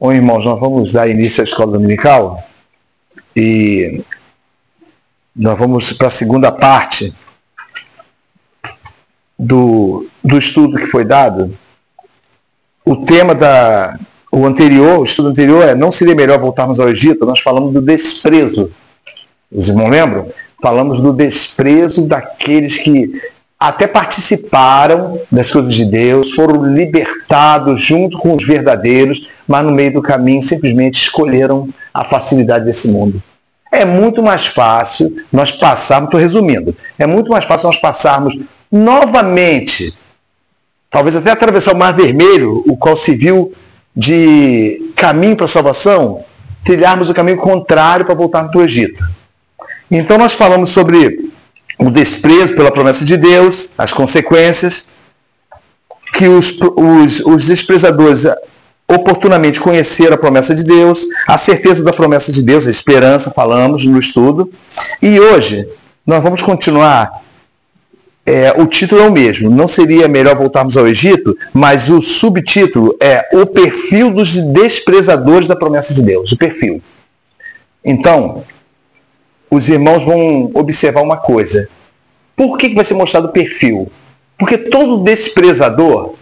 Bom, irmãos, nós vamos dar início à escola dominical e nós vamos para a segunda parte do estudo que foi dado. O tema o estudo anterior é: não seria melhor voltarmos ao Egito? Nós falamos do desprezo. Os irmãos lembram? Falamos do desprezo daqueles que até participaram das coisas de Deus, foram libertados junto com os verdadeiros, mas no meio do caminho simplesmente escolheram a facilidade desse mundo. É muito mais fácil nós passarmos, estou resumindo, é muito mais fácil nós passarmos novamente, talvez até atravessar o Mar Vermelho, o qual se viu de caminho para a salvação, trilharmos o caminho contrário para voltarmos para o Egito. Então nós falamos sobre o desprezo pela promessa de Deus, as consequências, que os desprezadores oportunamente conheceram a promessa de Deus, a certeza da promessa de Deus, a esperança, falamos no estudo. E hoje nós vamos continuar, o título é o mesmo, não seria melhor voltarmos ao Egito, mas o subtítulo é o perfil dos desprezadores da promessa de Deus, o perfil. Então, os irmãos vão observar uma coisa. Por que vai ser mostrado o perfil? Porque todo desprezador,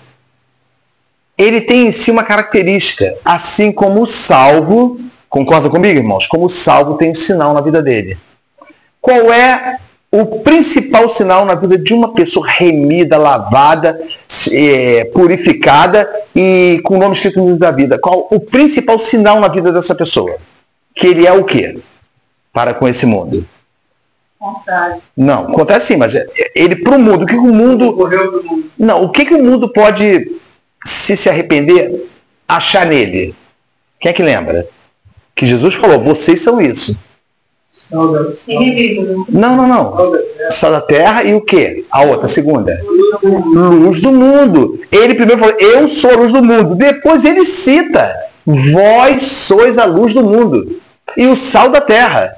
ele tem em si uma característica, assim como o salvo, concordam comigo, irmãos? Como o salvo tem um sinal na vida dele. Qual é o principal sinal na vida de uma pessoa remida, lavada, purificada e com o nome escrito no livro da vida? Qual o principal sinal na vida dessa pessoa? Que ele é o quê? Para com esse mundo. Contrário. Não, contrário sim, mas ele para o mundo. O que o mundo. Não, o que o mundo pode, se arrepender, achar nele? Quem é que lembra? Que Jesus falou: vocês são isso. Não. Sal da terra e o quê? A outra, a segunda? Luz do mundo. Ele primeiro falou: eu sou a luz do mundo. Depois ele cita: vós sois a luz do mundo e o sal da terra.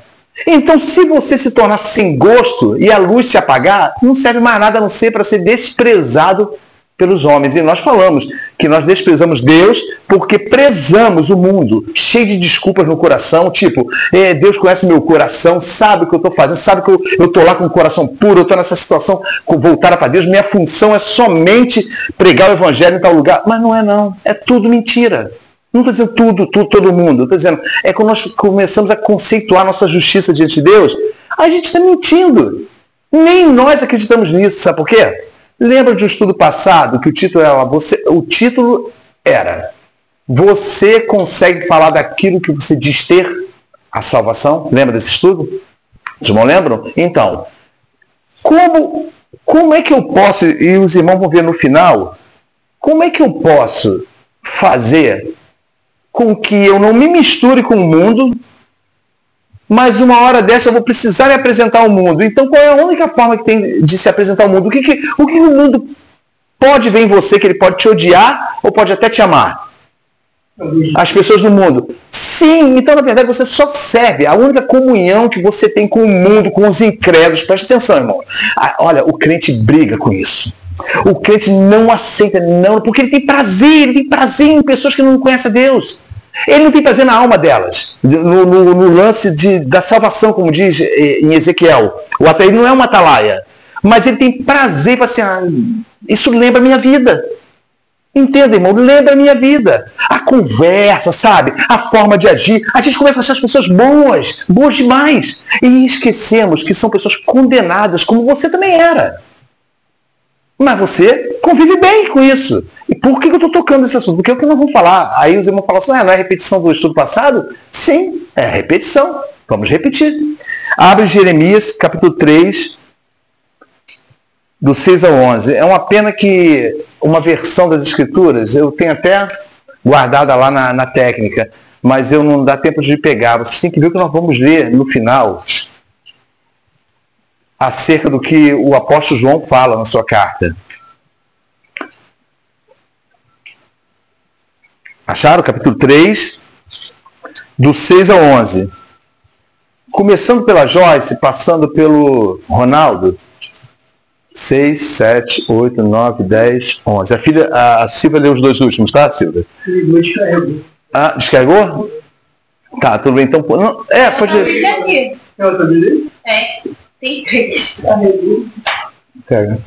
Então, se você se tornar sem gosto e a luz se apagar, não serve mais nada a não ser para ser desprezado pelos homens. E nós falamos que nós desprezamos Deus porque prezamos o mundo, cheio de desculpas no coração, tipo, Deus conhece meu coração, sabe o que eu estou fazendo, sabe que eu estou lá com o coração puro, eu estou nessa situação, voltar para Deus, minha função é somente pregar o evangelho em tal lugar. Mas não é não, é tudo mentira. Não estou dizendo tudo, todo mundo. Estou dizendo, quando nós começamos a conceituar nossa justiça diante de Deus, a gente está mentindo. Nem nós acreditamos nisso. Sabe por quê? Lembra de um estudo passado que o título era: você consegue falar daquilo que você diz ter a salvação? Lembra desse estudo? Os irmãos lembram? Então, como é que eu posso, e os irmãos vão ver no final, como é que eu posso fazer com que eu não me misture com o mundo, mas uma hora dessa eu vou precisar me apresentar ao mundo? Então, qual é a única forma que tem de se apresentar ao mundo? O que o mundo pode ver em você, que ele pode te odiar ou pode até te amar? As pessoas do mundo. Sim, então na verdade você só serve. A única comunhão que você tem com o mundo, com os incrédulos, preste atenção, irmão. Olha, o crente briga com isso. O crente não aceita, não, porque ele tem prazer em pessoas que não conhecem a Deus. Ele não tem prazer na alma delas, no lance da salvação, como diz em Ezequiel. O ateu não é uma atalaia, mas ele tem prazer, fala assim: isso lembra a minha vida. Entenda, irmão, lembra a minha vida. A conversa, sabe? A forma de agir. A gente começa a achar as pessoas boas demais. E esquecemos que são pessoas condenadas, como você também era. Mas você convive bem com isso. E por que eu estou tocando nesse assunto? Porque é o que nós vamos falar. Aí os irmãos falam assim: não é repetição do estudo passado? Sim, é repetição. Vamos repetir. Abre Jeremias, capítulo 3, do 6 ao 11. É uma pena que uma versão das Escrituras, eu tenho até guardada lá na técnica, mas eu não dá tempo de pegar. Vocês têm que ver o que nós vamos ler no final, acerca do que o apóstolo João fala na sua carta. Acharam? Capítulo 3, do 6 ao 11. Começando pela Joyce, passando pelo Ronaldo. 6, 7, 8, 9, 10, 11. A Silvia leu os dois últimos, tá, Silvia? Ah, descarregou? Tá, tudo bem. Então, não, pode... Tem 3. Pega.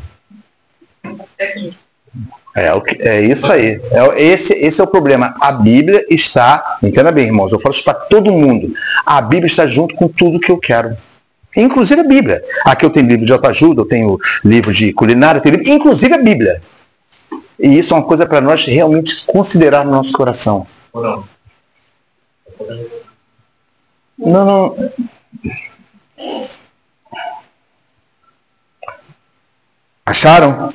É isso aí. Esse é o problema. A Bíblia está... Entenda bem, irmãos. Eu falo isso para todo mundo. A Bíblia está junto com tudo que eu quero. Inclusive a Bíblia. Aqui eu tenho livro de autoajuda, eu tenho livro de culinária, inclusive a Bíblia. E isso é uma coisa para nós realmente considerar no nosso coração. Ou não? Não. Acharam?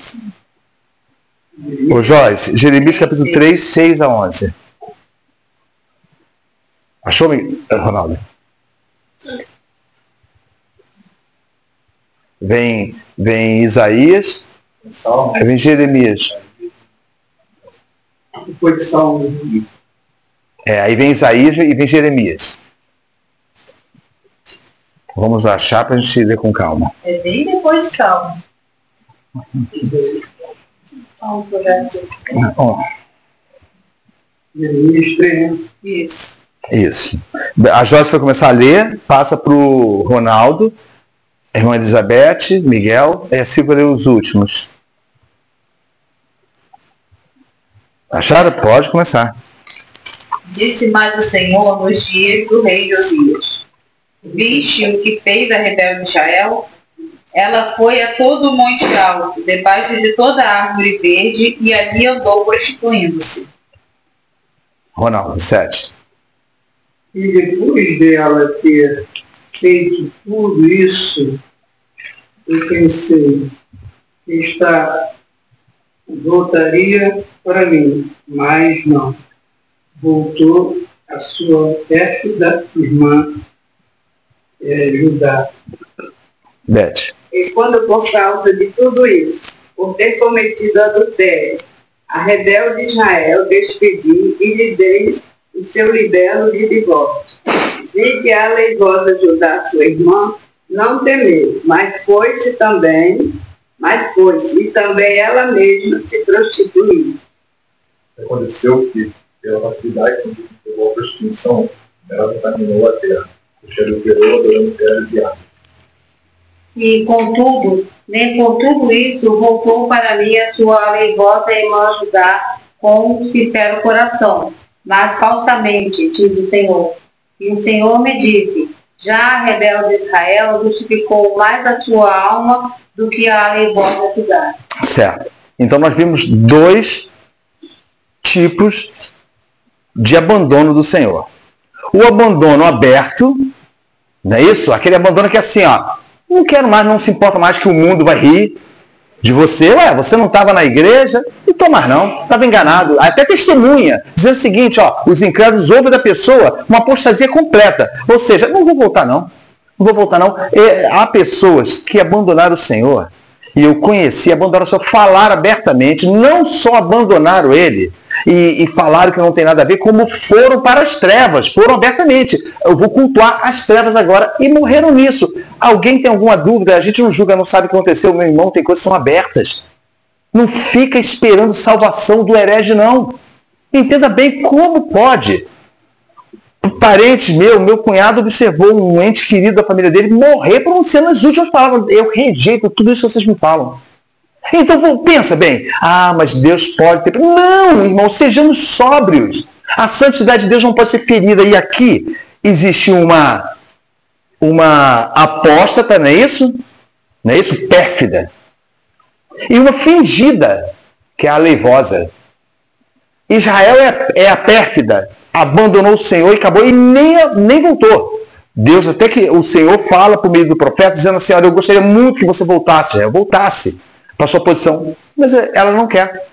Ô Joyce, Jeremias capítulo 3, 6 a 11. Achou, Ronaldo? Vem Isaías, aí vem Jeremias. Depois de Salmo. Aí vem Isaías e vem Jeremias. Vamos achar para a gente ler com calma. É bem depois de Salmo. Jeremias 3. Isso. A Joyce vai começar a ler, passa para o Ronaldo, a irmã Elizabeth, Miguel, e assim vou ler os últimos. Acharam? Pode começar. Disse mais o Senhor nos dias do rei Josias: viste o que fez a rebelde Israel? Ela foi a todo o monte alto, debaixo de toda a árvore verde, e ali andou prostituindo-se. Ronaldo, 7. E depois dela ter feito tudo isso, eu pensei, voltaria para mim, mas não. Voltou a sua pérfida irmã Judá. Beth. E quando por causa de tudo isso, por ter cometido adultério, a rebelde Israel despediu e lhe dei o seu libelo de divórcio. Vi que a aleivosa Judá, sua irmã, não temeu, mas foi-se e também ela mesma se prostituiu. Aconteceu que, pela facilidade com que se pegou a prostituição, ela contaminou a terra, o cheiro virou adorando terras e águas. E contudo, nem com tudo isso, voltou para mim a sua aleivosa irmã Judá com um sincero coração, mas falsamente, diz o Senhor. E o Senhor me disse: já a rebelde Israel justificou mais a sua alma do que a aleivosa Judá. Certo. Então nós vimos 2 tipos de abandono do Senhor. O abandono aberto, não é isso? Aquele abandono que é assim, não quero mais, não se importa mais que o mundo vai rir de você. Você não estava na igreja, não estou mais não, estava enganado. Até testemunha, dizendo o seguinte, os incrédulos ouvem da pessoa uma apostasia completa. Ou seja, não vou voltar não. Há pessoas que abandonaram o Senhor, e eu conheci, abandonaram o Senhor, falaram abertamente, não só abandonaram Ele, e falaram que não tem nada a ver, como foram para as trevas, foram abertamente. Eu vou cultuar as trevas agora, e morreram nisso. Alguém tem alguma dúvida? A gente não julga, não sabe o que aconteceu, meu irmão, tem coisas que são abertas. Não fica esperando salvação do herege, não. Entenda bem como pode. Um parente meu cunhado observou um ente querido da família dele morrer pronunciando as últimas palavras. Eu rejeito tudo isso que vocês me falam. Então pensa bem, mas Deus pode ter... Não, irmão, sejamos sóbrios. A santidade de Deus não pode ser ferida. E aqui existe uma apóstata, não é isso? Não é isso? Pérfida. E uma fingida, que é a aleivosa. Israel é a pérfida, abandonou o Senhor e acabou, e nem voltou. Deus, até que o Senhor fala por meio do profeta, dizendo assim, olha, eu gostaria muito que você voltasse, voltasse para a sua posição, mas ela não quer.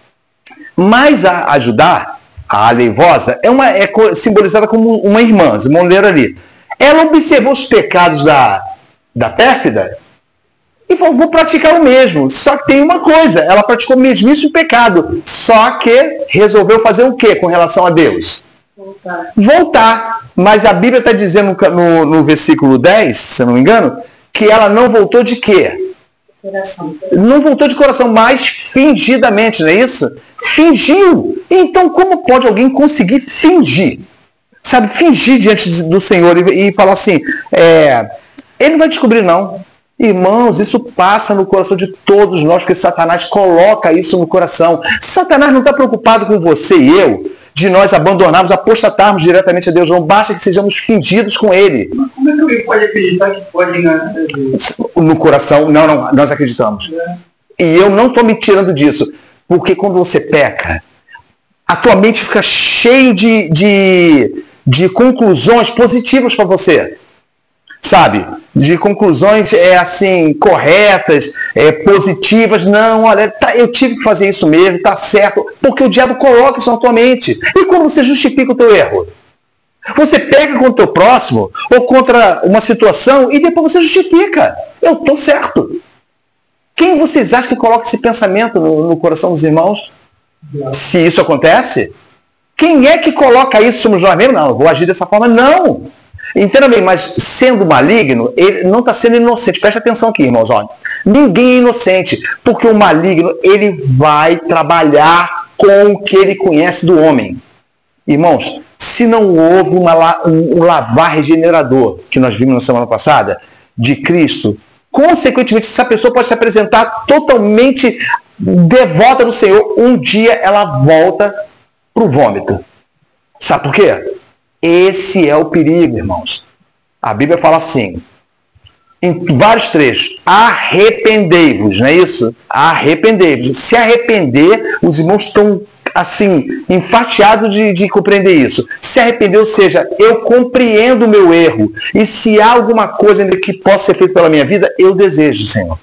Mas a Judá, a aleivosa, é simbolizada como uma irmã, uma mulher ali. Ela observou os pecados da pérfida e falou, vou praticar o mesmo. Só que tem uma coisa, ela praticou o mesmíssimo pecado, só que resolveu fazer o quê com relação a Deus? Voltar. Mas a Bíblia está dizendo no versículo 10, se eu não me engano, que ela não voltou de quê? Coração. Não voltou de coração, mas fingidamente, não é isso? Fingiu. Então, como pode alguém conseguir fingir? sabe, fingir diante do Senhor e falar assim, ele não vai descobrir não. Irmãos, isso passa no coração de todos nós, porque Satanás coloca isso no coração. Satanás não está preocupado com você e eu, de nós abandonarmos, apostatarmos diretamente a Deus. Não basta que sejamos fingidos com Ele. Mas como é que alguém pode acreditar que pode enganar Deus? No coração, não, nós acreditamos. E eu não estou me tirando disso. Porque quando você peca, a tua mente fica cheia de conclusões positivas para você. Sabe? De conclusões assim, corretas, positivas. Não, olha, eu tive que fazer isso mesmo, tá certo. Porque o diabo coloca isso na tua mente. E como você justifica o teu erro? Você pega contra o teu próximo ou contra uma situação e depois você justifica. Eu estou certo. Quem vocês acham que coloca esse pensamento no coração dos irmãos? Se isso acontece? Quem é que coloca isso? Somos nós mesmos? Não, eu vou agir dessa forma. Não. Entenda bem, mas sendo maligno, ele não está sendo inocente. Presta atenção aqui, irmãos. Olha. Ninguém é inocente, porque o maligno ele vai trabalhar com o que ele conhece do homem. Irmãos, se não houve um lavar regenerador, que nós vimos na semana passada, de Cristo, consequentemente, essa pessoa pode se apresentar totalmente devota do Senhor. Um dia ela volta para o vômito. Sabe por quê? Esse é o perigo, irmãos. A Bíblia fala assim, em vários trechos, arrependei-vos, não é isso? Arrependei-vos. Se arrepender, os irmãos estão assim, enfatiados de compreender isso. Se arrepender, ou seja, eu compreendo o meu erro. E se há alguma coisa ainda que possa ser feita pela minha vida, eu desejo, Senhor.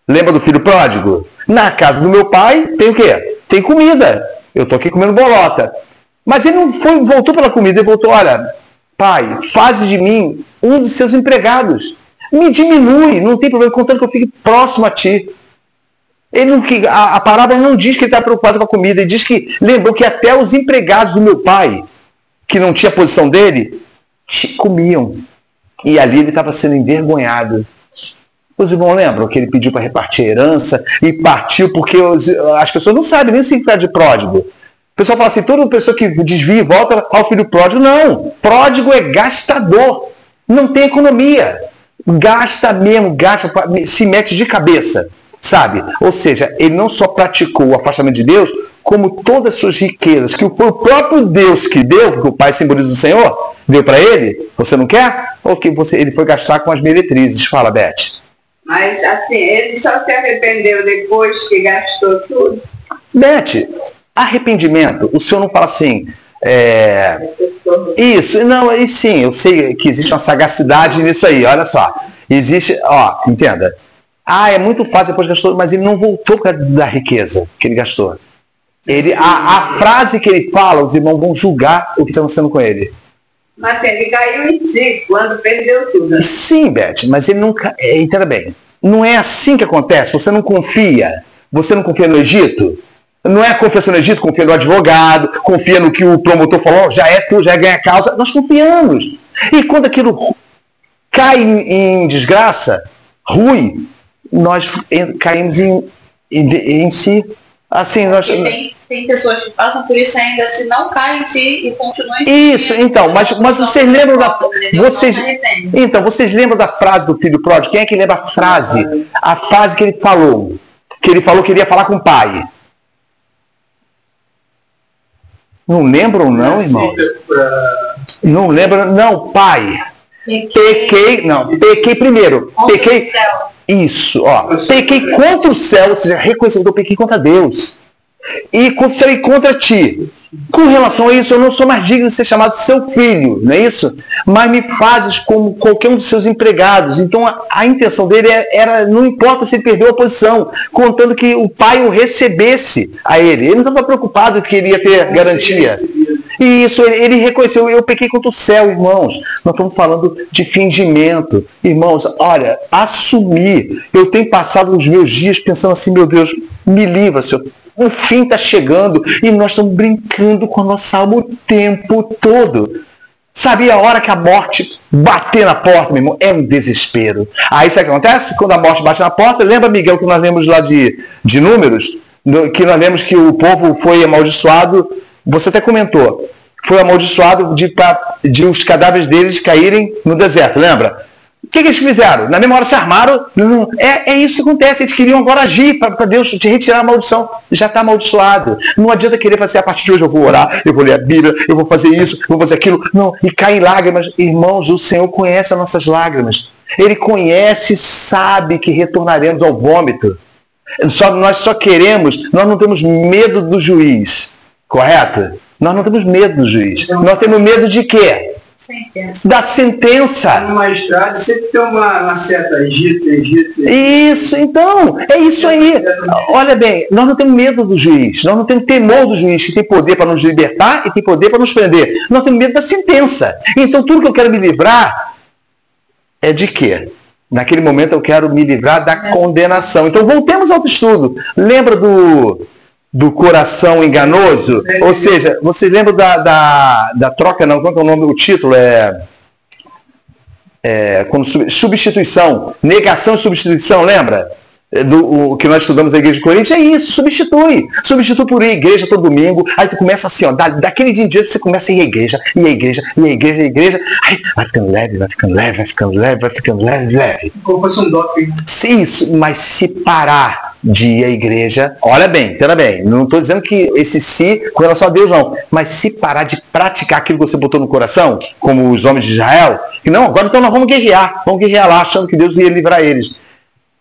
Lembra do filho pródigo? Na casa do meu pai tem o quê? Tem comida. Eu estou aqui comendo bolota. Mas ele não voltou pela comida, ele voltou, olha, pai, faz de mim um de seus empregados. Me diminui, não tem problema, contanto que eu fique próximo a ti. A parábola não diz que ele está preocupado com a comida, ele diz que lembrou que até os empregados do meu pai, que não tinha a posição dele, comiam. E ali ele estava sendo envergonhado. Os irmãos lembram que ele pediu para repartir a herança e partiu porque as pessoas não sabem nem se enfiar de pródigo. O pessoal fala assim, toda pessoa que desvia e volta ao filho pródigo. Não, pródigo é gastador, não tem economia. Gasta mesmo, se mete de cabeça, sabe? Ou seja, ele não só praticou o afastamento de Deus, como todas as suas riquezas, que foi o próprio Deus que deu, que o Pai simboliza o Senhor, deu para ele, você não quer? Ou que ele foi gastar com as meretrizes? Fala, Beth. Mas assim, ele só se arrependeu depois que gastou tudo? Beth, arrependimento, o senhor não fala assim, isso, não, e sim, eu sei que existe uma sagacidade nisso aí, olha só, existe, entenda, é muito fácil depois gastou, mas ele não voltou por causa da riqueza que ele gastou. A frase que ele fala, os irmãos vão julgar o que está acontecendo com ele. Mas ele caiu em si quando perdeu tudo. Sim, Beth, mas ele nunca, entenda bem, não é assim que acontece, você não confia no Egito? Não é confiança no Egito, confia no advogado, confia no que o promotor falou, já é tu, já é ganha causa. Nós confiamos. E quando aquilo cai em desgraça, ruim, nós caímos em si. Assim, nós... Tem pessoas que passam por isso ainda, se não caem em si e continuam em si. Isso, então, mas vocês lembram da... Vocês lembram da frase do filho pródigo? Quem é que lembra a frase? A frase que ele falou. Que ele falou que iria falar com o pai. Não lembram não, irmão? Não lembram? Não, pai. Pequei primeiro. Pequei. Isso, pequei contra o céu, ou seja, reconhecendo que eu pequei contra Deus. E contra o céu e contra ti. Com relação a isso, eu não sou mais digno de ser chamado seu filho, não é isso? Mas me fazes como qualquer um dos seus empregados. Então a intenção dele era, não importa se ele perdeu a posição, contando que o pai o recebesse a ele. Ele não estava preocupado que ele ia ter garantia. E isso, ele reconheceu, eu pequei contra o céu, irmãos. Nós estamos falando de fingimento. Irmãos, olha, assumir. Eu tenho passado os meus dias pensando assim, meu Deus, me livra, Senhor. O fim está chegando e nós estamos brincando com a nossa alma o tempo todo. Sabe, a hora que a morte bater na porta, meu irmão, é um desespero. Aí sabe o que acontece? Quando a morte bate na porta, lembra, Miguel, que nós lemos lá de Números? Que nós lemos que o povo foi amaldiçoado. Você até comentou. foi amaldiçoado de os cadáveres deles caírem no deserto, lembra? O que eles fizeram? Na mesma hora se armaram. É isso que acontece. Eles queriam agora agir para Deus te retirar a maldição. Já está amaldiçoado. Não adianta querer fazer, a partir de hoje eu vou orar, eu vou ler a Bíblia, eu vou fazer isso, eu vou fazer aquilo. Não, e cai em lágrimas. Irmãos, o Senhor conhece as nossas lágrimas. Ele conhece e sabe que retornaremos ao vômito. Nós só queremos, nós não temos medo do juiz. Correto? Nós não temos medo do juiz. Nós temos medo de quê? Sentença. Da sentença. No magistrado sempre tem uma certa Egito. Isso, então, é isso aí. Olha bem, nós não temos medo do juiz, nós não temos temor do juiz, que tem poder para nos libertar e tem poder para nos prender. Nós temos medo da sentença. Então, tudo que eu quero me livrar é de quê? Naquele momento eu quero me livrar da condenação. Então, voltemos ao estudo. Lembra do coração enganoso? Ou seja, você lembra da troca, não, qual é o nome? O título substituição, negação e substituição, lembra? O que nós estudamos na Igreja de Corinto, é isso, substitui por ir à igreja todo domingo, aí tu começa assim, ó, daquele dia em diante você começa a ir à igreja, aí vai ficando leve. Como fosse um doping. Isso, mas se parar de ir à igreja, olha bem, entenda bem, não estou dizendo que esse se com relação a Deus não, mas se parar de praticar aquilo que você botou no coração, como os homens de Israel, que não, agora então nós vamos guerrear lá, achando que Deus ia livrar eles.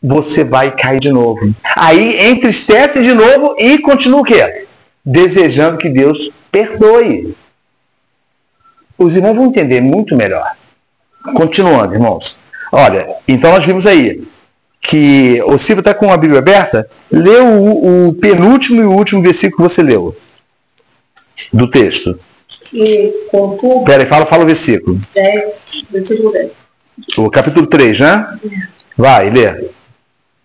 Você vai cair de novo. Aí entristece de novo e continua o quê? Desejando que Deus perdoe. Os irmãos vão entender muito melhor. Continuando, irmãos. Olha, então nós vimos aí que o Silvio está com a Bíblia aberta. Lê o penúltimo e o último versículo que você leu do texto. E contudo... Peraí, fala o versículo. 10, versículo 10. O capítulo 3, né? Vai, lê.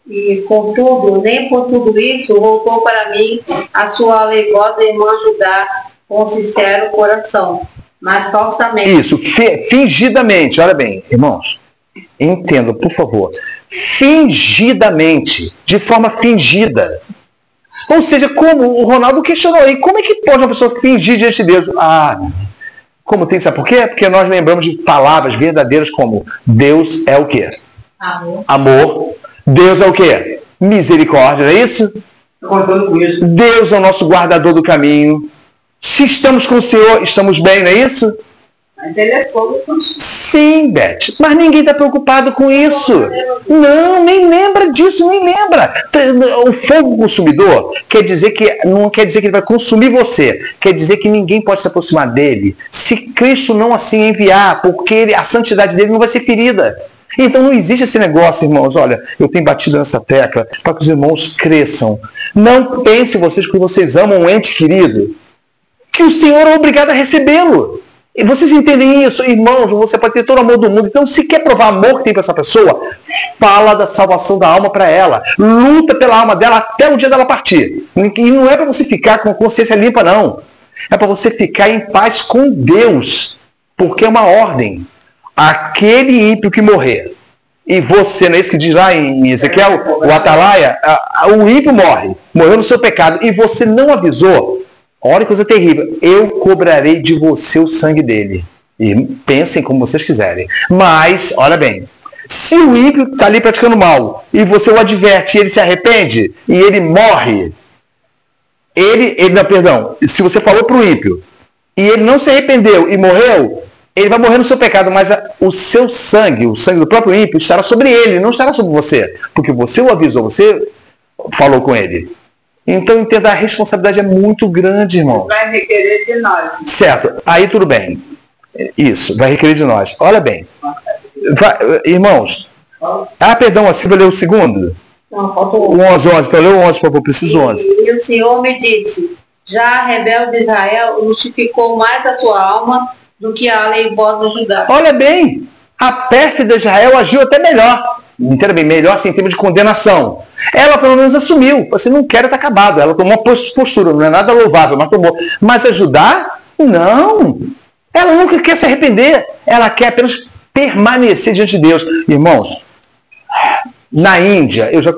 E, contudo, nem por tudo isso voltou para mim a sua alegosa irmã Judá com sincero coração, mas falsamente. Isso, fingidamente, olha bem, irmãos, entendam, por favor, fingidamente, de forma fingida. Ou seja, como o Ronaldo questionou aí, como é que pode uma pessoa fingir diante de Deus? Como tem, sabe por quê? Porque nós lembramos de palavras verdadeiras como Deus é o quê? Amor. Deus é o quê? Misericórdia, não é isso? Contando com isso. Deus é o nosso guardador do caminho. Se estamos com o Senhor, estamos bem, não é isso? Mas ele é fogo consumido. Sim, Beth, mas ninguém está preocupado com isso. Não, nem lembra disso, nem lembra. O fogo consumidor quer dizer que não quer dizer que ele vai consumir você, quer dizer que ninguém pode se aproximar dele se Cristo não assim enviar, porque a santidade dele não vai ser ferida. Então não existe esse negócio, irmãos. Olha, eu tenho batido nessa tecla para que os irmãos cresçam. Não pensem vocês que vocês amam um ente querido, que o Senhor é obrigado a recebê-lo. E vocês entendem isso, irmãos? Você pode ter todo o amor do mundo. Então, se quer provar amor que tem para essa pessoa, fala da salvação da alma para ela. Luta pela alma dela até o dia dela partir. E não é para você ficar com a consciência limpa, não. É para você ficar em paz com Deus. Porque é uma ordem. Aquele ímpio que morrer, e você, não é isso que diz lá em Ezequiel, o Atalaia, o ímpio morreu no seu pecado, e você não avisou, olha que coisa terrível, eu cobrarei de você o sangue dele. E pensem como vocês quiserem. Mas, olha bem, se o ímpio está ali praticando mal, e você o adverte, e ele se arrepende, e ele morre, se você falou para o ímpio, e ele não se arrependeu e morreu, ele vai morrer no seu pecado, mas o seu sangue, o sangue do próprio ímpio, estará sobre ele, não estará sobre você. Porque você o avisou, você falou com ele. Então, entenda, a responsabilidade é muito grande, irmão. Vai requerer de nós. Certo, aí tudo bem. Isso, vai requerer de nós. Olha bem. Irmãos. Perdão, a Silvia leu o segundo? Não, faltou o 11. Então, leu o 11, por favor, preciso 11. E o Senhor me disse, já a rebelde de Israel justificou mais a tua alma do que a aleivosa Judá. Olha bem, a pérfida Israel agiu até melhor. Entenda bem, melhor assim, em termos de condenação. Ela pelo menos assumiu, você não quer, está acabado. Ela tomou uma postura, não é nada louvável, mas tomou. Mas a Judá, não. Ela nunca quer se arrepender, ela quer apenas permanecer diante de Deus. Irmãos, na Índia, eu já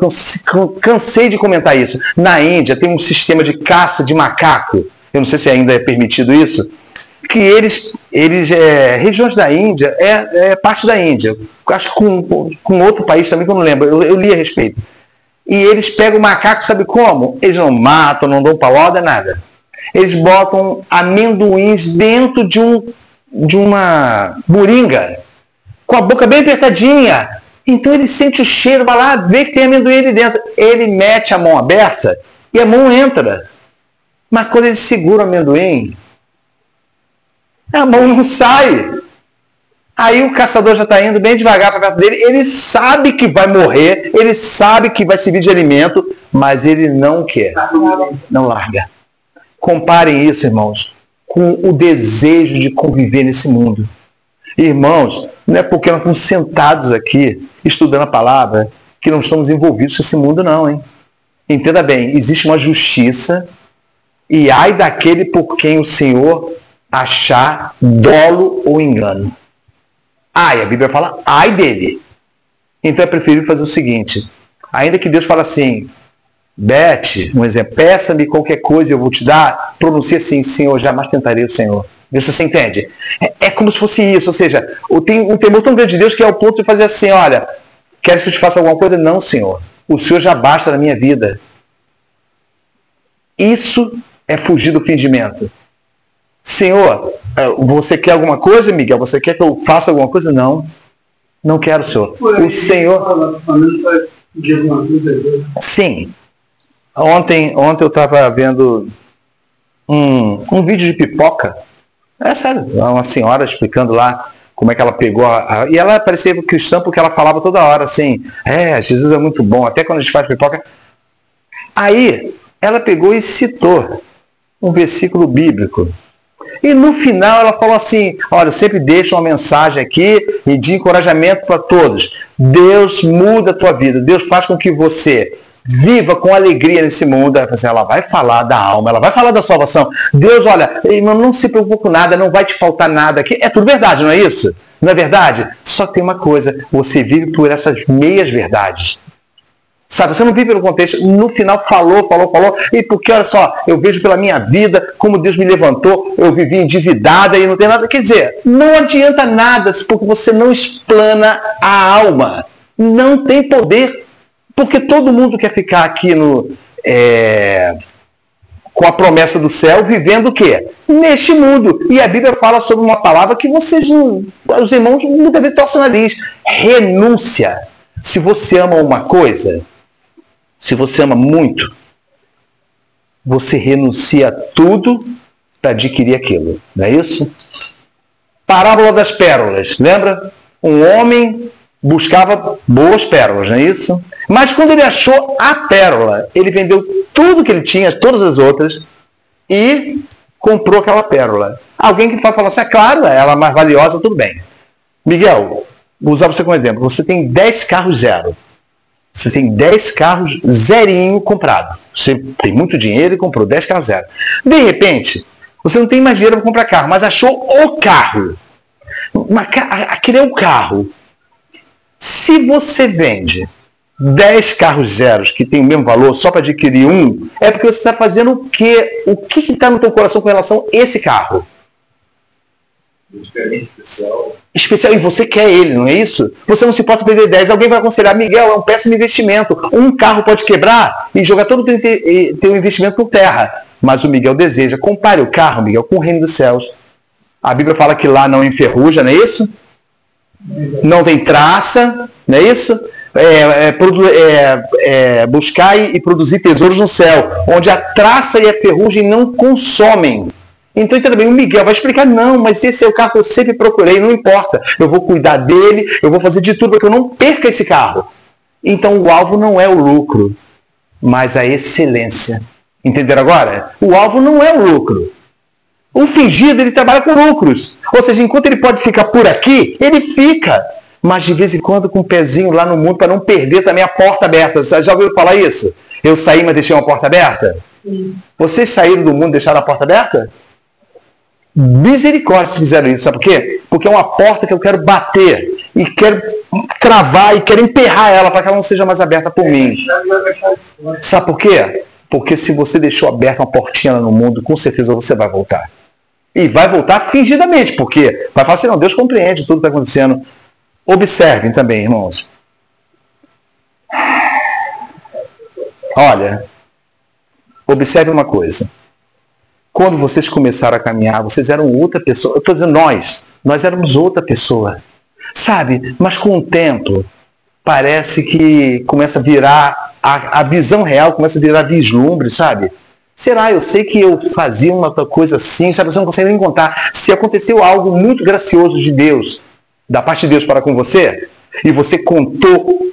cansei de comentar isso, na Índia tem um sistema de caça de macaco, eu não sei se ainda é permitido isso, que eles regiões da Índia, parte da Índia, acho que com outro país também que eu não lembro, eu li a respeito. E eles pegam o macaco, sabe como? Eles não matam, não dão paulada, nada. Eles botam amendoins dentro de uma moringa, com a boca bem apertadinha. Então ele sente o cheiro, vai lá, vê que tem amendoim ali dentro. Ele mete a mão aberta e a mão entra. Mas quando ele segura o amendoim, a mão não sai. Aí o caçador já está indo bem devagar para perto dele. Ele sabe que vai morrer, ele sabe que vai servir de alimento, mas ele não quer. Não larga. Comparem isso, irmãos, com o desejo de conviver nesse mundo. Irmãos, não é porque nós estamos sentados aqui, estudando a palavra, que não estamos envolvidos com esse mundo, não, hein? Entenda bem, existe uma justiça, e ai daquele por quem o Senhor achar dolo ou engano. Ai, a Bíblia fala, ai dele. Então é preferível fazer o seguinte, ainda que Deus fale assim, Beth, um exemplo, peça-me qualquer coisa e eu vou te dar, pronuncie assim, Senhor, jamais tentarei o Senhor. Vê se você entende. É como se fosse isso, ou seja, tem um temor tão grande de Deus que é o ponto de fazer assim, olha, queres que eu te faça alguma coisa? Não, Senhor. O Senhor já basta na minha vida. Isso é fugir do fingimento. Senhor, você quer alguma coisa, Miguel? Você quer que eu faça alguma coisa? Não. Não quero, Senhor. O Senhor... Sim. Ontem eu estava vendo um vídeo de pipoca. É sério, uma senhora explicando lá como é que ela pegou e ela parecia cristã porque ela falava toda hora assim, Jesus é muito bom, até quando a gente faz pipoca. Aí ela pegou e citou um versículo bíblico. E no final ela falou assim, olha, eu sempre deixo uma mensagem aqui e de encorajamento para todos. Deus muda a tua vida, Deus faz com que você viva com alegria nesse mundo. Ela vai falar da alma, ela vai falar da salvação. Deus, olha, não se preocupe com nada, não vai te faltar nada aqui. É tudo verdade, não é isso? Não é verdade? Só tem uma coisa, você vive por essas meias verdades. Sabe, você não vive pelo contexto. No final falou. E porque, olha só, eu vejo pela minha vida como Deus me levantou, eu vivi endividada e não tem nada. Quer dizer, não adianta nada porque você não explana a alma. Não tem poder. Porque todo mundo quer ficar aqui com a promessa do céu, vivendo o quê? Neste mundo. E a Bíblia fala sobre uma palavra que os irmãos muitas vezes torcem o nariz. Renúncia. Se você ama uma coisa, se você ama muito, você renuncia a tudo para adquirir aquilo. Não é isso? Parábola das pérolas. Lembra? Um homem buscava boas pérolas, não é isso? Mas quando ele achou a pérola, ele vendeu tudo que ele tinha, todas as outras, e comprou aquela pérola. Alguém que pode falar assim, claro, ela é mais valiosa, tudo bem. Miguel, vou usar você como exemplo. Você tem 10 carros zero. Você tem 10 carros zerinho comprado. Você tem muito dinheiro e comprou 10 carros zero. De repente, você não tem mais dinheiro para comprar carro, mas achou o carro. Aquele é o carro. Se você vende 10 carros zeros que tem o mesmo valor só para adquirir um, é porque você está fazendo o quê? O que está no teu coração com relação a esse carro? Diferente, especial, e você quer ele, não é isso? Você não se pode perder 10. Alguém vai aconselhar, Miguel, é um péssimo investimento. Um carro pode quebrar e jogar todo o teu investimento por terra. Mas o Miguel deseja. Compare o carro, Miguel, com o reino dos céus. A Bíblia fala que lá não enferruja, não é isso? Não tem traça, não é isso? Buscar e produzir tesouros no céu, onde a traça e a ferrugem não consomem. Então, também o Miguel vai explicar, não, mas esse é o carro que eu sempre procurei, não importa. Eu vou cuidar dele, eu vou fazer de tudo para que eu não perca esse carro. Então, o alvo não é o lucro, mas a excelência. Entenderam agora? O alvo não é o lucro. O fingido, ele trabalha com lucros. Ou seja, enquanto ele pode ficar por aqui, ele fica. Mas de vez em quando com o pezinho lá no mundo para não perder também a porta aberta. Você já ouviu falar isso? Eu saí, mas deixei uma porta aberta? Sim. Vocês saíram do mundo e deixaram a porta aberta? Misericórdia se fizeram isso. Sabe por quê? Porque é uma porta que eu quero bater e quero travar e quero emperrar ela para que ela não seja mais aberta por mim. Sabe por quê? Porque se você deixou aberta uma portinha lá no mundo, com certeza você vai voltar. E vai voltar fingidamente, porque vai falar assim, não, Deus compreende tudo que está acontecendo. Observem também, irmãos. Olha, observe uma coisa. Quando vocês começaram a caminhar, vocês eram outra pessoa. Eu estou dizendo nós éramos outra pessoa. Sabe? Mas com o tempo, parece que começa a virar, a visão real começa a virar vislumbre, sabe? Será? Eu sei que eu fazia uma outra coisa assim, sabe? Você não consegue nem contar. Se aconteceu algo muito gracioso de Deus, da parte de Deus para com você, e você contou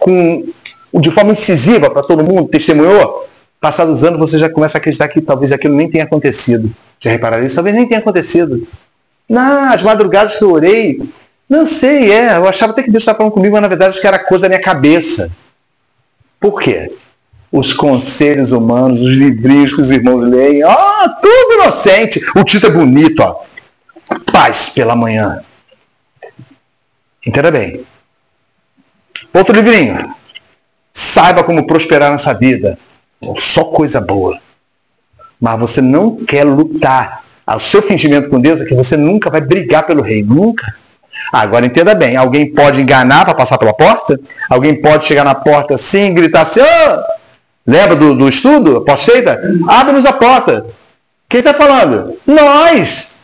de forma incisiva para todo mundo, testemunhou, passados anos você já começa a acreditar que talvez aquilo nem tenha acontecido. Já repararam isso? Talvez nem tenha acontecido. As madrugadas que eu orei, não sei, eu achava até que Deus estava falando comigo, mas na verdade acho que era coisa da minha cabeça. Por quê? Os conselhos humanos, os livrinhos que os irmãos leem, tudo inocente. O título é bonito, ó. Paz pela manhã. Entenda bem. Outro livrinho. Saiba como prosperar nessa vida. Só coisa boa. Mas você não quer lutar. O seu fingimento com Deus é que você nunca vai brigar pelo reino. Nunca. Agora entenda bem. Alguém pode enganar para passar pela porta? Alguém pode chegar na porta assim e gritar assim, lembra do estudo? Aposteita? Abre-nos a porta. Quem está falando? Nós!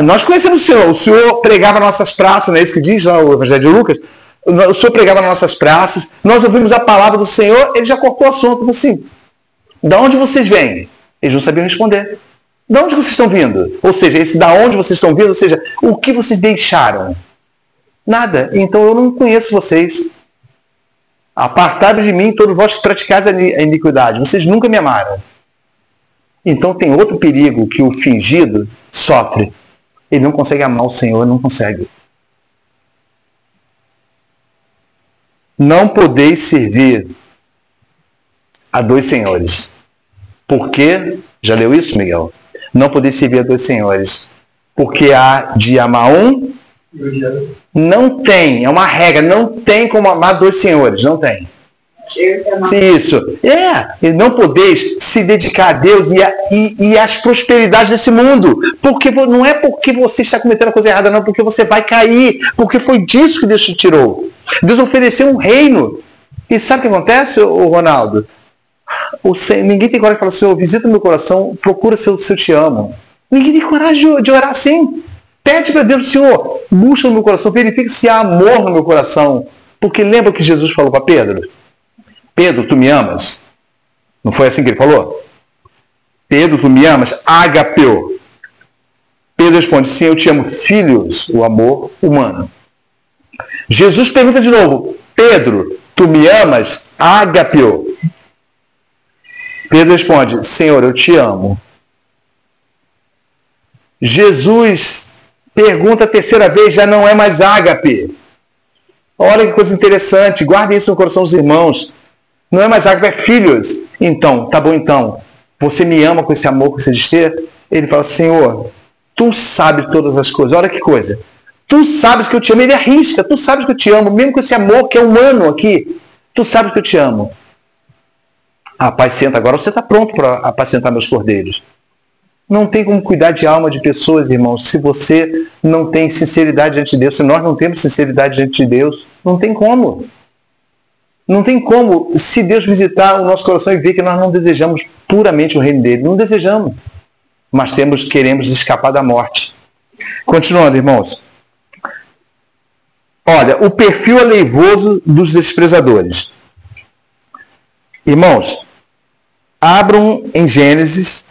Nós conhecemos o Senhor. O Senhor pregava nas nossas praças, não é isso que diz lá o Evangelho de Lucas? O Senhor pregava nas nossas praças, nós ouvimos a palavra do Senhor, ele já cortou o assunto. Assim, de onde vocês vêm? Eles não sabiam responder. De onde vocês estão vindo? Ou seja, esse da onde vocês estão vindo, ou seja, o que vocês deixaram? Nada. Então eu não conheço vocês. Apartai-vos de mim, todos vós que praticais a iniquidade. Vocês nunca me amaram. Então tem outro perigo que o fingido sofre. Ele não consegue amar o Senhor, não consegue. Não podeis servir a dois senhores. Por quê? Já leu isso, Miguel? Não podeis servir a dois senhores. Porque há de amar um... Não tem, é uma regra, não tem como amar dois senhores, não tem. Isso. E não podeis se dedicar a Deus e às prosperidades desse mundo. Porque não é porque você está cometendo a coisa errada, não, porque você vai cair. Porque foi disso que Deus te tirou. Deus ofereceu um reino. E sabe o que acontece, Ronaldo? Ninguém tem coragem de falar, Senhor, visita o meu coração, procura se eu te amo. Ninguém tem coragem de orar assim. Pede para Deus, Senhor, busca no meu coração, verifique se há amor no meu coração. Porque lembra o que Jesus falou para Pedro? Pedro, tu me amas? Não foi assim que ele falou? Pedro, tu me amas? Agapeu. Pedro responde, sim, eu te amo. Filhos, o amor humano. Jesus pergunta de novo, Pedro, tu me amas? Agapeu. Pedro responde, Senhor, eu te amo. Jesus pergunta a terceira vez, já não é mais ágape. Olha que coisa interessante, guardem isso no coração dos irmãos. Não é mais ágape, é filhos. Então, tá bom então. Você me ama com esse amor que você diz ter? Ele fala, Senhor, tu sabes todas as coisas. Olha que coisa. Tu sabes que eu te amo. Ele arrisca, tu sabes que eu te amo. Mesmo com esse amor que é humano aqui. Tu sabes que eu te amo. Apacenta, agora você está pronto para apacentar meus cordeiros. Não tem como cuidar de alma de pessoas, irmãos, se você não tem sinceridade diante de Deus. Se nós não temos sinceridade diante de Deus, não tem como. Não tem como, se Deus visitar o nosso coração e ver que nós não desejamos puramente o reino dele. Não desejamos. Mas queremos escapar da morte. Continuando, irmãos. Olha, o perfil aleivoso dos desprezadores. Irmãos, abram em Gênesis.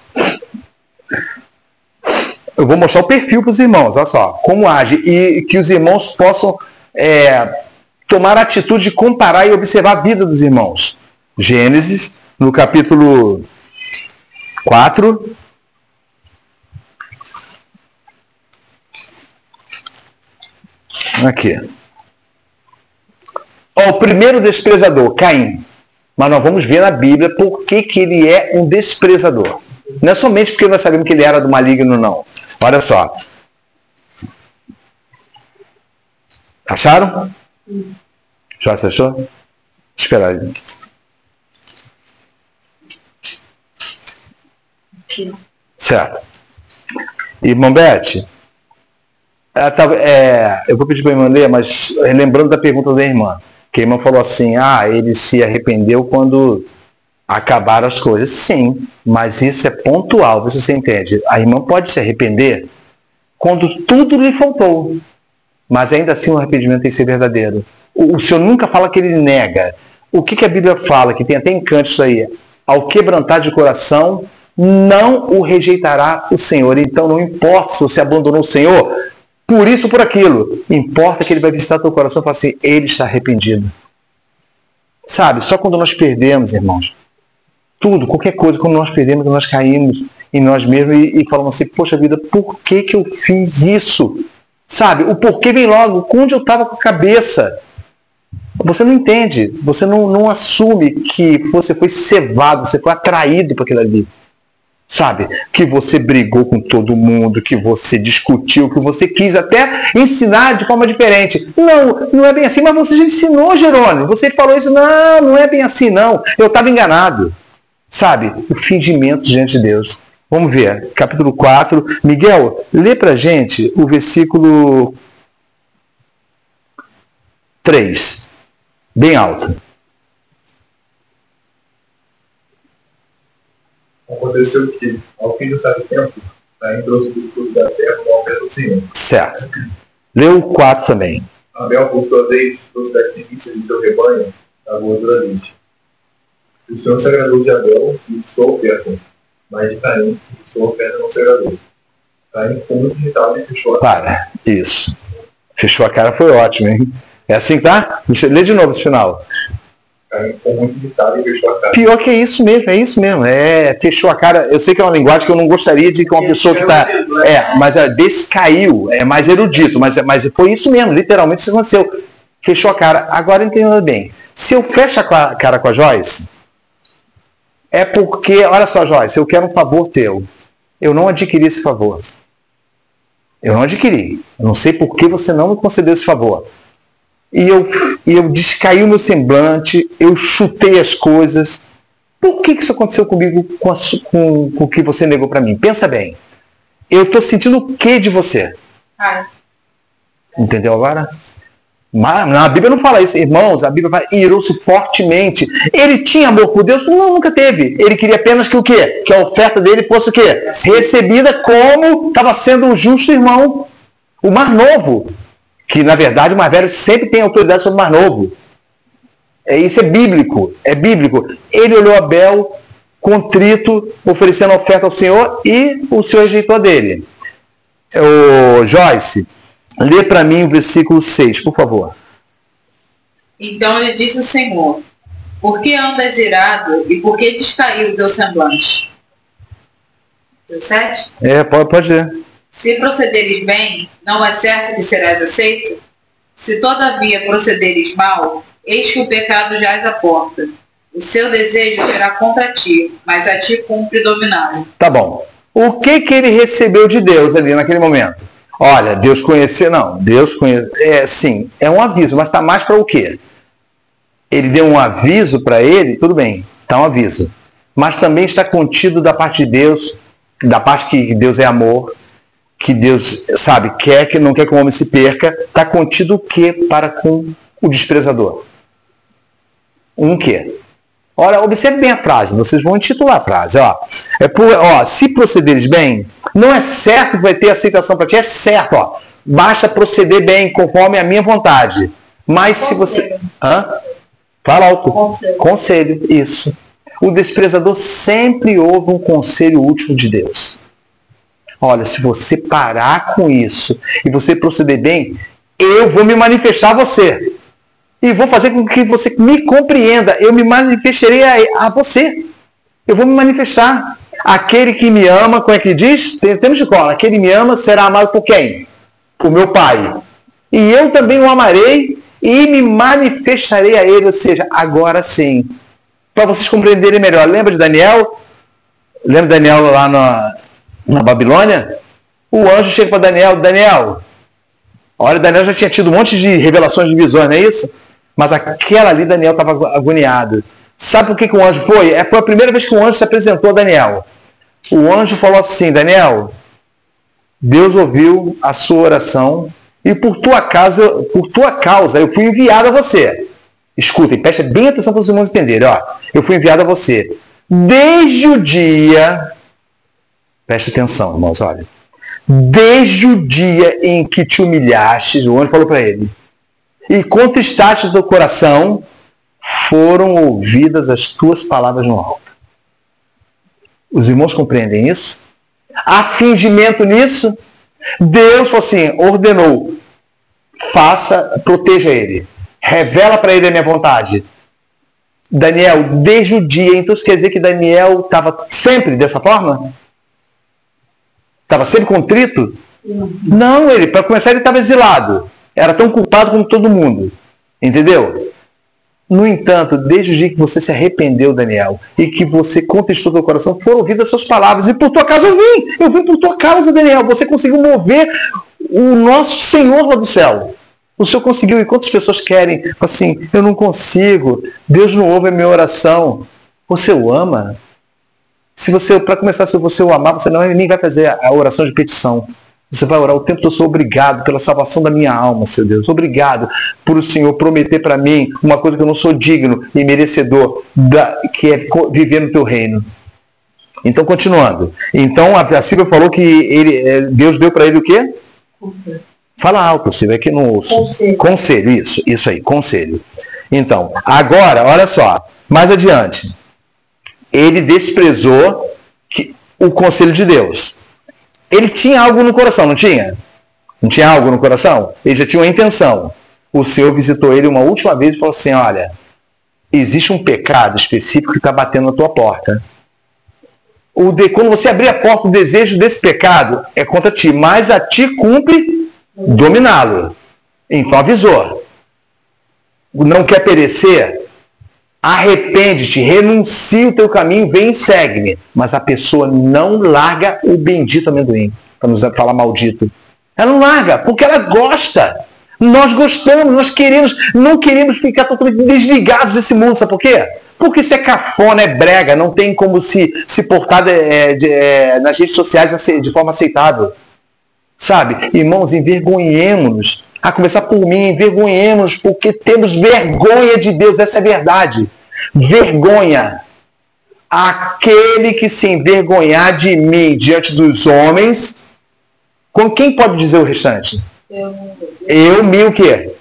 Eu vou mostrar o perfil para os irmãos, olha só, como age, e que os irmãos possam tomar a atitude de comparar e observar a vida dos irmãos. Gênesis, no capítulo 4. Aqui. O primeiro desprezador, Caim. Mas nós vamos ver na Bíblia por que ele é um desprezador. Não é somente porque nós sabemos que ele era do maligno, não. Olha só. Acharam? Já você achou? Espera aí. Certo. Irmão Bete, eu vou pedir para a irmã ler, mas lembrando da pergunta da irmã, que a irmã falou assim, ele se arrependeu quando acabaram as coisas. Sim, mas isso é pontual, vê se você entende. A irmã pode se arrepender quando tudo lhe faltou, mas ainda assim o arrependimento tem que ser verdadeiro. O Senhor nunca fala que ele nega. O que a Bíblia fala, que tem até em Cantos isso aí? Ao quebrantar de coração, não o rejeitará o Senhor. Então não importa se você abandonou o Senhor, por isso ou por aquilo. Importa que ele vai visitar teu coração e falar assim, ele está arrependido. Sabe, só quando nós perdemos, irmãos, tudo, qualquer coisa, quando nós perdemos, quando nós caímos em nós mesmos e falamos assim, poxa vida, por que eu fiz isso? Sabe, o porquê vem logo, onde eu estava com a cabeça. Você não entende, você não assume que você foi cevado, você foi atraído para aquilo ali. Sabe, que você brigou com todo mundo, que você discutiu, que você quis até ensinar de forma diferente. Não é bem assim, mas você já ensinou, Jerônimo. Você falou isso, não é bem assim, não. Eu estava enganado. Sabe, o fingimento diante de Deus. Vamos ver, capítulo 4. Miguel, lê pra gente o versículo 3. Bem alto. Aconteceu que, ao fim do certo tempo, entrou-se do fruto da terra no altar do Senhor. Certo. Lê o 4 também. Abel, por sua vez, trouxe das primícias de seu rebanho a gordura vinte. O Senhor se agradou de Abel e sua oferta, mas de Caim e sua oferta não se agradou. Caim ficou muito irritado e fechou a cara. Para, isso. Fechou a cara, foi ótimo, hein? É assim que tá? Lê de novo esse final. Caim ficou muito irritado e fechou a cara. Pior que é isso mesmo. Fechou a cara. Eu sei que é uma linguagem que eu não gostaria de que uma pessoa que está... mas descaiu, é mais erudito, mas foi isso mesmo, literalmente isso aconteceu. Fechou a cara. Agora entenda bem. Se eu fecho a cara com a Joyce, é porque, olha só, Joyce, eu quero um favor teu. Eu não adquiri esse favor. Eu não adquiri. Eu não sei por que você não me concedeu esse favor. E eu descaí o meu semblante, eu chutei as coisas. Por que isso aconteceu comigo com o que você negou para mim? Pensa bem. Eu estou sentindo o que de você? Entendeu agora? Mas a Bíblia não fala isso, irmãos. A Bíblia fala, irou-se fortemente. Ele tinha amor por Deus? Não, nunca teve. Ele queria apenas que o quê? Que a oferta dele fosse o quê? Recebida como estava sendo o justo irmão. O mais novo. Que, na verdade, o mais velho sempre tem autoridade sobre o mais novo. Isso é bíblico. É bíblico. Ele olhou Abel, contrito, oferecendo a oferta ao Senhor, e o Senhor rejeitou a dele. Joyce, lê para mim o versículo 6, por favor. Então lhe disse o Senhor, por que andas irado e por que descaiu o teu semblante? Deu 7? Pode ler. Se procederes bem, não é certo que serás aceito? Se todavia procederes mal, eis que o pecado jaz à porta. O seu desejo será contra ti, mas a ti cumpre dominá-lo. Tá bom. O que ele recebeu de Deus ali naquele momento? Olha, Deus conhecer, não. Deus conhecer, sim, é um aviso, mas está mais para o quê? Ele deu um aviso para ele, tudo bem, está um aviso. Mas também está contido da parte de Deus, da parte que Deus é amor, que Deus, sabe, não quer que o homem se perca, está contido o quê para com o desprezador? Um quê? Olha, observe bem a frase, vocês vão intitular a frase. Se procederes bem, não é certo que vai ter aceitação para ti, é certo. Basta proceder bem, conforme a minha vontade. Mas se você... Fala alto. Conselho, isso. O desprezador sempre ouve um conselho útil de Deus. Olha, se você parar com isso e você proceder bem, eu vou me manifestar a você. E vou fazer com que você me compreenda. Eu me manifestarei a você. Eu vou me manifestar. Aquele que me ama, como é que diz? Temos de cola. Aquele que me ama será amado por quem? Por meu Pai. E eu também o amarei e me manifestarei a ele. Ou seja, agora sim. Para vocês compreenderem melhor. Lembra de Daniel? Lembra de Daniel lá na Babilônia? O anjo chega para Daniel, olha, Daniel já tinha tido um monte de revelações de visões, não é isso? Mas aquela ali, Daniel estava agoniado. Sabe por que o anjo foi? Foi a primeira vez que o anjo se apresentou a Daniel. O anjo falou assim, Daniel, Deus ouviu a sua oração e por tua causa eu fui enviado a você. Escutem, preste bem atenção para os irmãos entenderem. Ó, eu fui enviado a você. Desde o dia... Preste atenção, irmãos, olha. Desde o dia em que te humilhaste, o anjo falou para ele, e contristaste o teu coração, foram ouvidas as tuas palavras no alto. Os irmãos compreendem isso? Há fingimento nisso? Deus falou assim, ordenou, proteja ele, revela para ele a minha vontade. Daniel, desde o dia, então isso quer dizer que Daniel estava sempre dessa forma? Estava sempre contrito? Não, ele, para começar, ele estava exilado. Era tão culpado como todo mundo. Entendeu? No entanto, desde o dia que você se arrependeu, Daniel, e que você contestou teu coração, foram ouvidas as suas palavras. E por tua causa eu vim por tua causa, Daniel. Você conseguiu mover o nosso Senhor lá do céu. O Senhor conseguiu. E quantas pessoas querem, assim, eu não consigo, Deus não ouve a minha oração. Você o ama? Para começar, se você o amar, você nem vai fazer a oração de petição. Você vai orar o tempo todo, eu sou obrigado pela salvação da minha alma, seu Deus. Obrigado por o Senhor prometer para mim uma coisa que eu não sou digno e merecedor, que é viver no teu reino. Então, continuando. Então, a Silvia falou que Deus deu para ele o quê? Conselho. Fala alto, Silvia, é que não ouço. Conselho, isso aí, conselho. Então, agora, olha só, mais adiante. Ele desprezou o conselho de Deus. Ele tinha algo no coração, não tinha? Não tinha algo no coração? Ele já tinha uma intenção. O Senhor visitou ele uma última vez e falou assim, olha, existe um pecado específico que está batendo na tua porta. Quando você abrir a porta, o desejo desse pecado é contra ti, mas a ti cumpre dominá-lo. Então avisou. Não quer perecer? Arrepende-te, renuncia o teu caminho, vem e segue-me. Mas a pessoa não larga o bendito amendoim, para nos falar maldito. Ela não larga, porque ela gosta. Nós gostamos, nós não queremos ficar totalmente desligados desse mundo, sabe por quê? Porque isso é cafona, é brega, não tem como se portar nas redes sociais de forma aceitável. Sabe? Irmãos, envergonhemos-nos. A começar por mim, envergonhemos, porque temos vergonha de Deus, essa é a verdade. Vergonha. Aquele que se envergonhar de mim diante dos homens, com quem pode dizer o restante? Eu me o quê?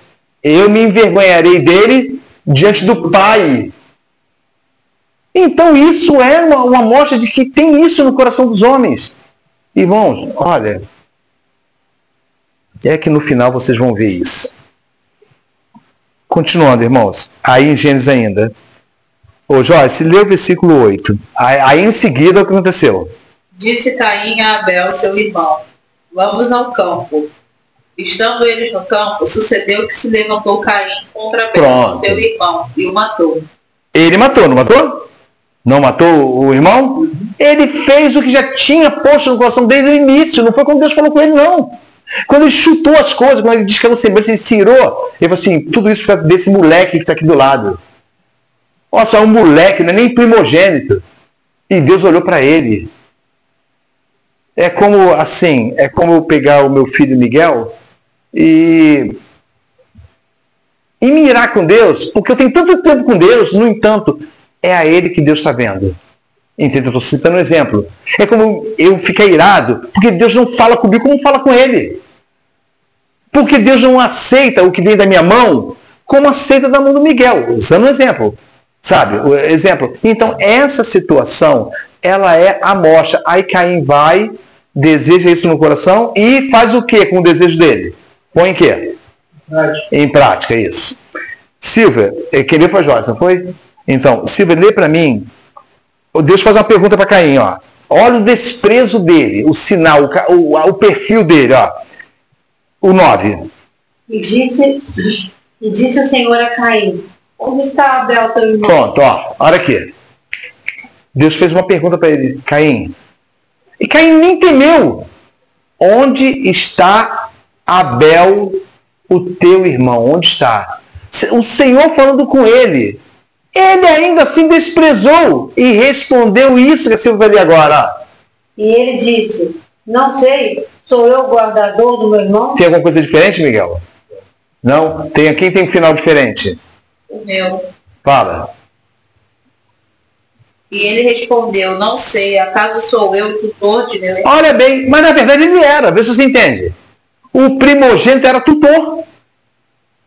Eu me envergonharei dele diante do Pai. Então isso é uma mostra de que tem isso no coração dos homens. Irmãos, olha... É que no final vocês vão ver isso. Continuando, irmãos. Aí em Gênesis ainda. Ô Joyce, lê o versículo 8. Aí em seguida o que aconteceu? Disse Caim a Abel, seu irmão, vamos ao campo. Estando eles no campo, sucedeu que se levantou Caim contra Abel, seu irmão, e o matou. Ele matou, não matou? Não matou o irmão? Ele fez o que já tinha posto no coração desde o início. Não foi quando Deus falou com ele, não. Quando ele chutou as coisas, quando ele descalou o semblante, ele cirou. Ele falou assim, tudo isso desse moleque que está aqui do lado. Olha só, é um moleque, não é nem primogênito. E Deus olhou para ele. É como assim, é como eu pegar o meu filho Miguel e mirar com Deus, porque eu tenho tanto tempo com Deus, no entanto, é a ele que Deus está vendo. Entendeu? Estou citando um exemplo. É como eu ficar irado, porque Deus não fala comigo como fala com ele. Porque Deus não aceita o que vem da minha mão, como aceita da mão do Miguel. Usando um exemplo. Sabe? O exemplo. Então, essa situação, ela é a mostra. Aí Caim vai, deseja isso no coração e faz o que com o desejo dele? Põe em quê? Em prática, isso. Silvia, queria para Joyce, não foi? Então, Silvia, lê para mim. Deus faz uma pergunta para Caim, ó. Olha o desprezo dele, o sinal, o perfil dele, ó. O 9. E disse o Senhor a Caim, onde está Abel, teu irmão? Pronto, ó. Olha aqui. Deus fez uma pergunta para ele, Caim. E Caim nem temeu. Onde está Abel, o teu irmão? Onde está? O Senhor falando com ele. Ele ainda assim desprezou e respondeu isso que a Silvia vai ler agora. E ele disse, não sei, Sou eu o guardador do meu irmão? Tem alguma coisa diferente, Miguel? Não? Quem tem um final diferente? O meu. Fala. E ele respondeu, não sei, acaso sou eu o tutor de meu irmão? Olha bem, mas na verdade ele era, vê se você entende. O primogênito era tutor.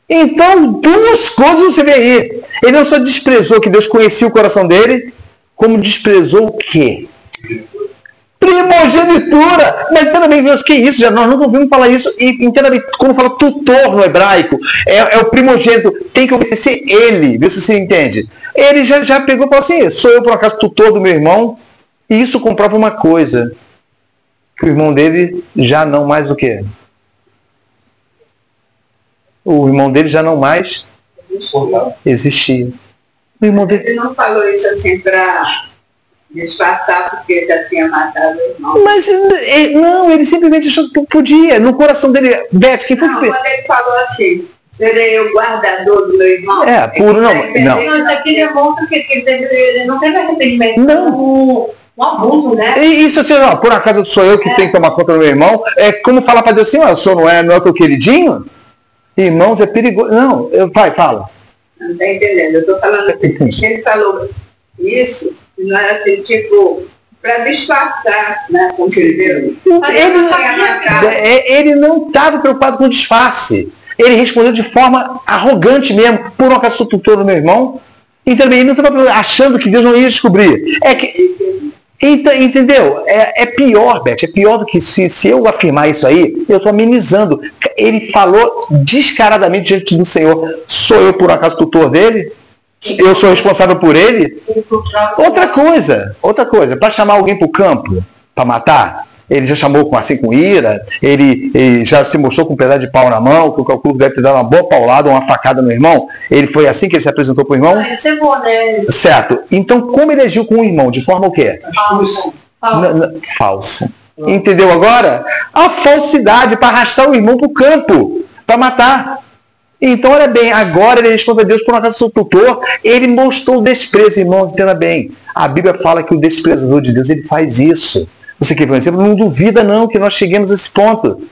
Então, duas coisas você vê aí. Ele não só desprezou que Deus conhecia o coração dele, como desprezou o quê? Primogenitura! Mas também, Deus, que isso? Já nós nunca ouvimos falar isso. E entenda bem, quando fala tutor no hebraico, é o primogênito, tem que obedecer ele. Vê se você entende. Ele já pegou e falou assim: sou eu por acaso tutor do meu irmão? E isso comprova uma coisa: que o irmão dele já não mais o quê? O irmão dele já não mais existia. O irmão dele... Ele não falou isso assim para disfarçar porque já tinha matado o irmão. Mas não, ele simplesmente achou que podia. No coração dele, Beth, quem foi que fez? Quando ele falou assim, serei eu guardador do meu irmão? Puro não. Isso aqui demonstra que ele não teve arrependimento. Não. Um abuso, né? E isso assim, ó, por acaso sou eu que tenho que tomar conta do meu irmão? É como falar para Deus assim, ó, o senhor não é o teu queridinho? Irmãos, é perigoso. Não, vai, fala. Não está entendendo. Eu estou falando assim, se ele falou isso, não era assim, tipo, para disfarçar, né? Como ele deu. Ele não estava preocupado com disfarce. Ele respondeu de forma arrogante mesmo. Por um acaso sou tutor do meu irmão? E também ele não estava achando que Deus não ia descobrir. Entendeu? É pior, Beth. É pior do que se eu afirmar isso aí, eu estou amenizando. Ele falou descaradamente diante do Senhor. Sou eu, por acaso, tutor dele? Eu sou responsável por ele? Outra coisa. Para chamar alguém para o campo, para matar, ele já chamou com ira, ele já se mostrou com um pedaço de pau na mão, que o calculo deve ter dado uma boa paulada, uma facada no irmão. Ele foi assim que ele se apresentou para o irmão? Ele chegou, né? Certo. Então, como ele agiu com o irmão? De forma o quê? Falsa. Entendeu agora? A falsidade para arrastar o irmão para o campo, para matar. Então, olha bem, agora ele responde a Deus por um acaso sou tutor, ele mostrou desprezo, irmão, entenda bem. A Bíblia fala que o desprezador de Deus, ele faz isso. Você quer ver um exemplo? Não duvida não que nós cheguemos a esse ponto.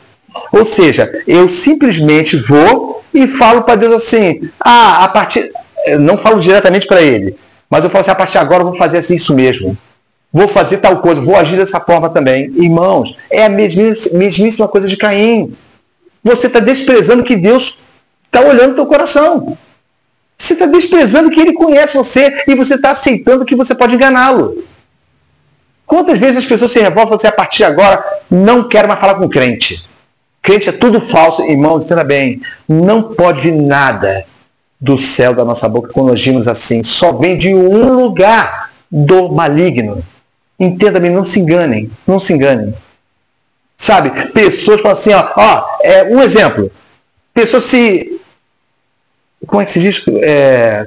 Ou seja, eu simplesmente vou e falo para Deus assim, a partir... Eu não falo diretamente para ele, mas eu falo assim, a partir de agora eu vou fazer assim, isso mesmo. Vou fazer tal coisa, vou agir dessa forma também. Irmãos, é a mesmíssima coisa de Caim. Você está desprezando que Deus está olhando o teu coração. Você está desprezando que ele conhece você e você está aceitando que você pode enganá-lo. Quantas vezes as pessoas se revoltam e falam assim, a partir de agora, não quero mais falar com crente. Crente é tudo falso. Irmãos, entenda bem, não pode vir nada do céu da nossa boca quando agimos assim. Só vem de um lugar, do maligno. Entenda bem, não se enganem. Não se enganem. Sabe, pessoas falam assim, um exemplo. Pessoas se... Como é que se diz?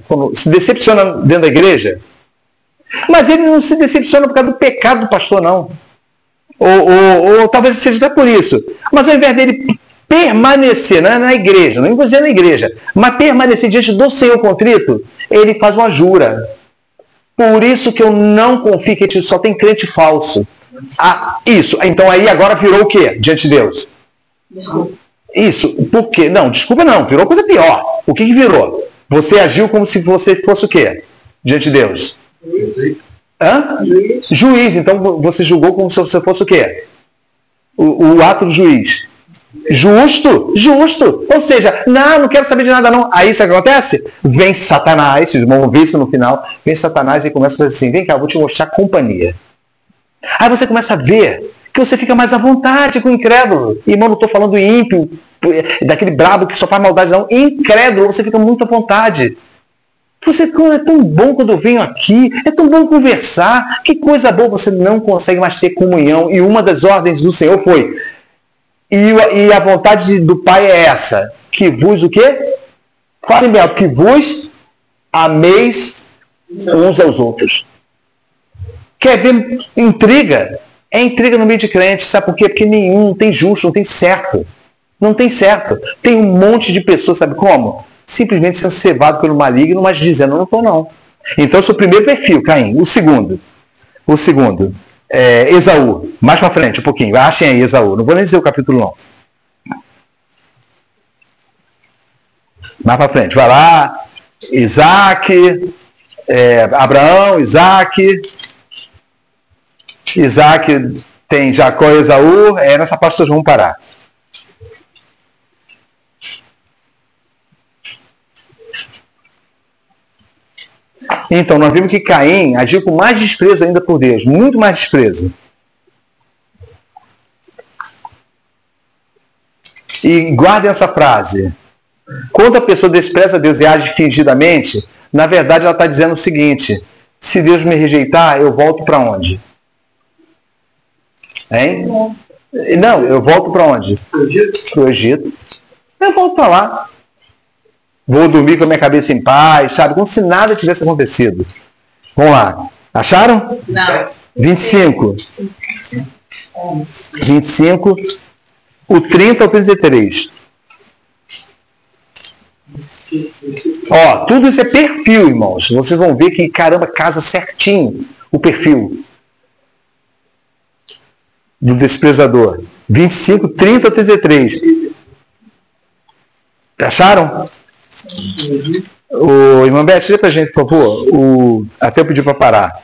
Quando se decepciona dentro da igreja. Mas ele não se decepciona por causa do pecado do pastor, não. Ou talvez seja até por isso. Mas ao invés dele permanecer na igreja, não vou dizer na igreja, mas permanecer diante do Senhor contrito, ele faz uma jura. Por isso que eu não confio que a gente só tem crente falso. Isso. Então aí agora virou o quê? Diante de Deus? Desculpa. Isso. Por quê? Não, desculpa não. Virou coisa pior. O que virou? Você agiu como se você fosse o quê? Diante de Deus? Juiz. Então você julgou como se você fosse o quê? O ato do juiz. Justo. Ou seja, não quero saber de nada não. Aí sabe o que acontece? Vem Satanás, vocês vão ver isso no final, vem Satanás e começa a fazer assim, vem cá, eu vou te mostrar companhia. Aí você começa a ver que você fica mais à vontade com o incrédulo. Irmão, não estou falando ímpio, daquele brabo que só faz maldade não. Incrédulo, você fica muito à vontade. É tão bom quando eu venho aqui, é tão bom conversar, que coisa boa, você não consegue mais ter comunhão. E uma das ordens do Senhor foi, e a vontade do Pai é essa, que vos o quê? Fale bem, que vos ameis uns aos outros. Quer ver intriga? É intriga no meio de crente, sabe por quê? Porque não tem justo, não tem certo. Não tem certo. Tem um monte de pessoas, sabe como? Simplesmente sendo cevado pelo maligno, mas dizendo, não estou não. Então, esse é o primeiro perfil, Caim. O segundo, Esaú, mais para frente um pouquinho, achem aí Esaú, não vou nem dizer o capítulo não. Mais para frente, vai lá, Isaac, Abraão, Isaac tem Jacó e Esaú, nessa parte vocês vão parar. Então, nós vimos que Caim agiu com mais desprezo ainda por Deus, muito mais desprezo. E guardem essa frase. Quando a pessoa despreza Deus e age fingidamente, na verdade ela está dizendo o seguinte: se Deus me rejeitar, eu volto para onde? Hein? Não, eu volto para onde? Para o Egito. Eu volto para lá. Vou dormir com a minha cabeça em paz, sabe? Como se nada tivesse acontecido. Vamos lá. Acharam? Não. 25. 25. O 30 ao 33. Ó, tudo isso é perfil, irmãos. Vocês vão ver que, caramba, casa certinho o perfil do desprezador. 25, 30 ao 33. Acharam? O irmão Beto, diga pra gente, por favor. Até eu pedi para parar.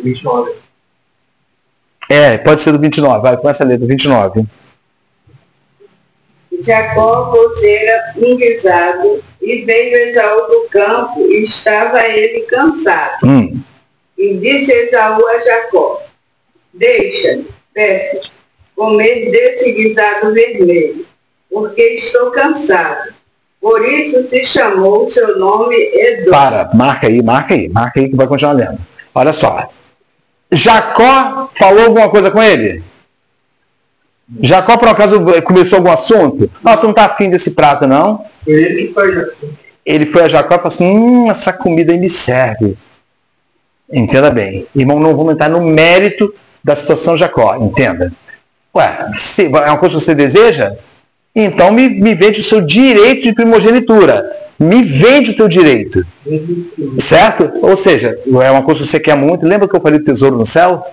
29. Pode ser do 29. Vai, começa a ler do 29. Jacó era um guisado e veio Esaú do campo e estava ele cansado. E disse Esaú a Jacó: deixa-me, peço, comer desse guisado vermelho, porque estou cansado. Por isso se chamou o seu nome Edom. Marca aí que vai continuar lendo. Olha só. Jacó falou alguma coisa com ele? Jacó, por acaso, começou algum assunto? Não, tu não tá afim desse prato, não? Ele que foi Jacó. Ele foi a Jacó e falou assim: essa comida aí me serve. Entenda bem. Irmão, não vamos entrar no mérito da situação Jacó, entenda. Ué, se é uma coisa que você deseja? Então me vende o seu direito de primogenitura. Me vende o teu direito. Certo? Ou seja, é uma coisa que você quer muito. Lembra que eu falei do tesouro no céu?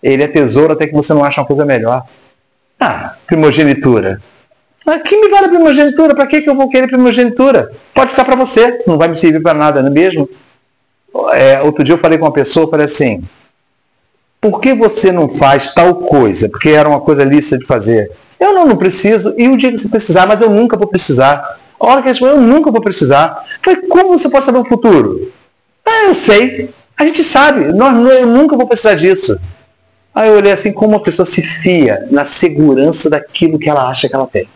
Ele é tesouro até que você não acha uma coisa melhor. Primogenitura. Mas que me vale a primogenitura? Para que eu vou querer primogenitura? Pode ficar para você. Não vai me servir para nada, não é mesmo? Outro dia eu falei com uma pessoa, falei assim: por que você não faz tal coisa? Porque era uma coisa lícita de fazer. Eu não preciso, e o dia que você precisar, mas eu nunca vou precisar. A hora que eu nunca vou precisar. Falei, como você pode saber o futuro? Eu sei. A gente sabe. Eu nunca vou precisar disso. Aí eu olhei assim, como uma pessoa se fia na segurança daquilo que ela acha que ela tem.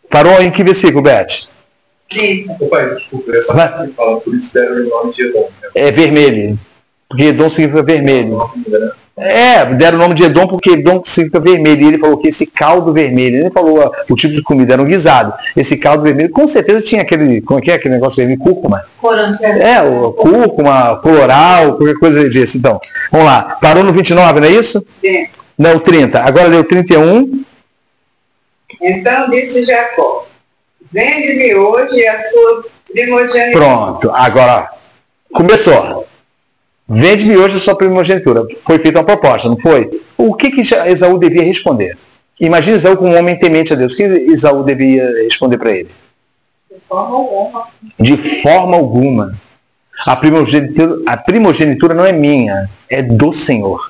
Parou em que versículo, Beth? Pai, desculpa, essa parte que fala, por isso deram o nome de Edom. É vermelho. Porque Edom significa vermelho. Deram o nome de Edom porque Edom significa vermelho. E ele falou que esse caldo vermelho, ele falou o tipo de comida, era um guisado. Esse caldo vermelho, com certeza tinha aquele, como é que é aquele negócio vermelho? Cúrcuma. Cúrcuma, coloral, qualquer coisa desse. Então, vamos lá. Parou no 29, não é isso? Sim. Não, 30. Agora leu 31. Então disse Jacó: vende-me hoje a sua primogenitura. Pronto, agora começou. Vende-me hoje a sua primogenitura. Foi feita uma proposta, não foi? O que Esaú devia responder? Imagina Esaú como um homem temente a Deus. O que Esaú devia responder para ele? De forma alguma. De forma alguma. A primogenitura não é minha, é do Senhor.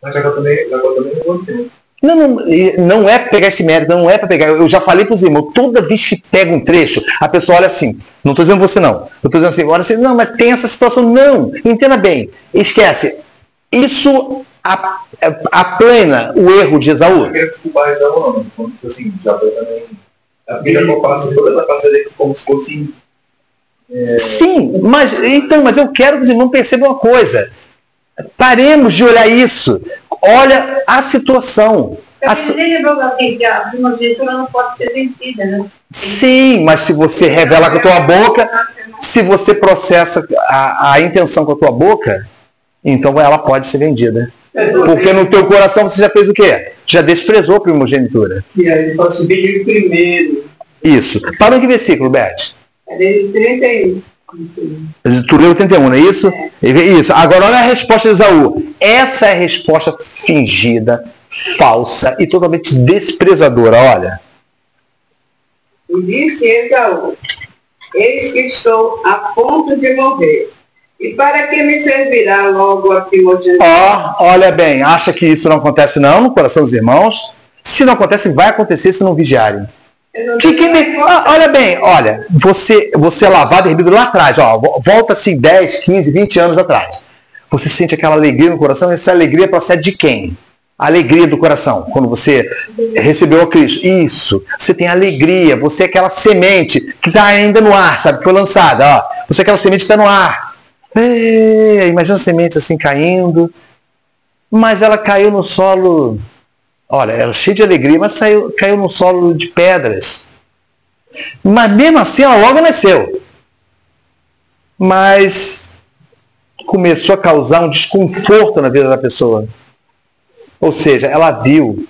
Mas Jacó também não gostei. Não é para pegar esse mérito, não é para pegar. Eu já falei para os irmãos, toda vez que pega um trecho, a pessoa olha assim. Não estou dizendo você não. Eu estou dizendo assim, olha assim, não, mas tem essa situação. Não, entenda bem. Esquece. Isso aplena o erro de Esaú. Eu quero desculpar Esaú, não. Assim, Jacó também. A primeira que eu passo toda essa parceria como se fosse. Sim, mas eu quero que os irmãos percebam uma coisa. Paremos de olhar isso. Olha a situação. Ele lembrou assim que a primogenitura não pode ser vencida, né? Sim, mas se você revela com a tua boca, se você processa a intenção com a tua boca, então ela pode ser vendida. Porque no teu coração você já fez o quê? Já desprezou a primogenitura. E aí ele pode subir primeiro. Isso. Para em que versículo, Beth? É desde 31. Tu leu 31, não é isso? Isso. Agora olha a resposta de Esaú. Essa é a resposta fingida, falsa e totalmente desprezadora. Olha. E disse Esaú: eis que estou a ponto de morrer. E para que me servirá logo a primogenitura? Olha bem, acha que isso não acontece não no coração dos irmãos? Se não acontece, vai acontecer se não vigiarem. Olha bem, olha, você é lavado e remido lá atrás, ó, volta assim 10, 15, 20 anos atrás. Você sente aquela alegria no coração, essa alegria procede de quem? A alegria do coração, quando você recebeu a Cristo. Isso, você tem alegria, você é aquela semente que está ainda no ar, sabe, que foi lançada, ó. Você é aquela semente que está no ar. Imagina a semente assim caindo, mas ela caiu no solo, olha, era cheia de alegria, mas caiu no solo de pedras. Mas mesmo assim ela logo nasceu. Mas começou a causar um desconforto na vida da pessoa. Ou seja, ela viu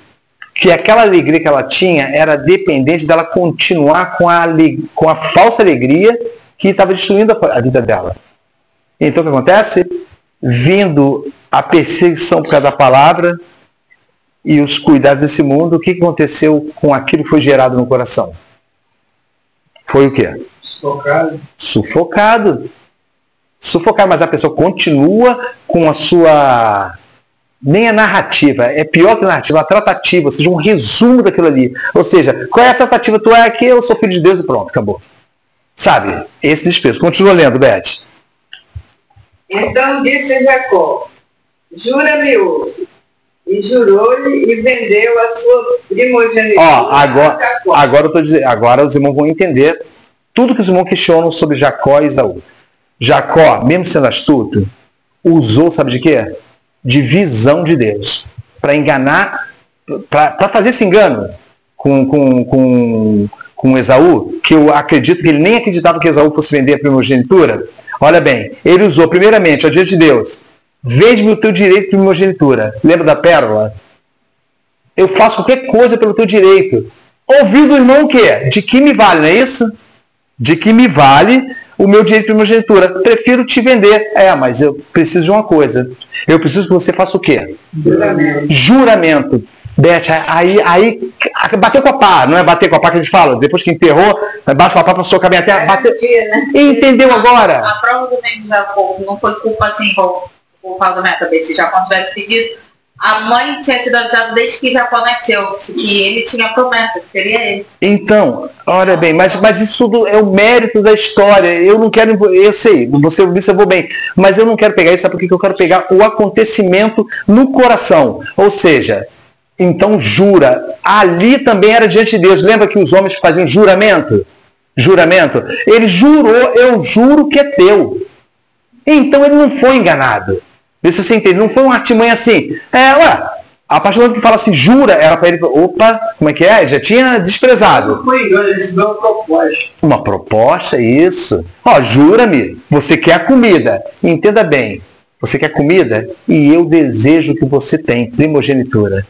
que aquela alegria que ela tinha era dependente dela continuar com a falsa alegria que estava destruindo a vida dela. Então o que acontece? Vindo a perseguição por causa da palavra e os cuidados desse mundo, o que aconteceu com aquilo que foi gerado no coração? Foi o quê? Sufocado, mas a pessoa continua com a sua... Nem a narrativa, é pior que a narrativa, a tratativa, ou seja, um resumo daquilo ali. Ou seja, qual é a tratativa? Tu é que eu sou filho de Deus e pronto, acabou. Sabe? Esse desprezo. Continua lendo, Beth. Então disse Jacó: jura-me hoje. E jurou-lhe e vendeu a sua primogenitura. Agora eu tô dizendo, agora os irmãos vão entender tudo que os irmãos questionam sobre Jacó e Esaú. Jacó, mesmo sendo astuto, usou, sabe de quê? De visão de Deus. Para enganar, para fazer esse engano com Esaú, que eu acredito que ele nem acreditava que Esaú fosse vender a primogenitura. Olha bem, ele usou primeiramente, ao diante de Deus: vende-me o teu direito de primogenitura. Lembra da pérola? Eu faço qualquer coisa pelo teu direito. Ouviu do irmão o quê? De que me vale, não é isso? De que me vale o meu direito de primogenitura. Prefiro te vender. Mas eu preciso de uma coisa. Eu preciso que você faça o quê? Juramento. Beth, aí bateu com a pá, não é bater com a pá que a gente fala? Depois que enterrou, bate com a pá para socar bem a terra. Bateu. Entendeu agora? A prova do bem de Jacó não foi culpa assim, vou falar na minha cabeça. Se Jacó tivesse pedido, a mãe tinha sido avisada desde que Jacó nasceu, que ele tinha promessa, que seria ele. Então, olha bem, mas isso tudo é o mérito da história. Eu não quero, eu sei, você observou bem, mas eu não quero pegar isso, sabe por que eu quero pegar o acontecimento no coração? Ou seja, então jura. Ali também era diante de Deus. Lembra que os homens faziam juramento? Juramento. Ele jurou, eu juro que é teu. Então ele não foi enganado. Vê se você entende. Não foi uma artimanha assim. A partir do momento que fala assim, jura, era para ele... Opa, como é que é? Já tinha desprezado. Não foi engano, ele deu uma proposta. Uma proposta, isso. Jura-me, você quer a comida. Entenda bem. Você quer comida? E eu desejo que você tenha primogenitura.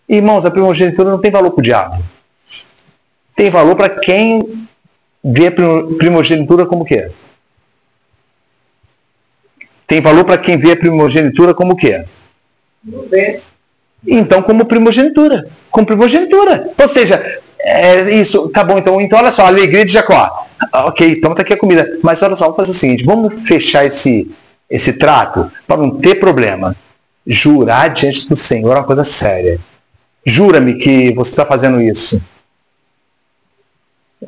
Irmãos, a primogenitura não tem valor para o diabo. Tem valor para quem vê a primogenitura como o quê? Tem valor para quem vê a primogenitura como o quê? Então, como primogenitura. Como primogenitura. Ou seja, isso, tá bom, então olha só, a alegria de Jacó. Ok, então tá aqui a comida. Mas olha só, vamos fazer o seguinte, vamos fechar esse trato para não ter problema. Jurar diante do Senhor é uma coisa séria. Jura-me que você está fazendo isso.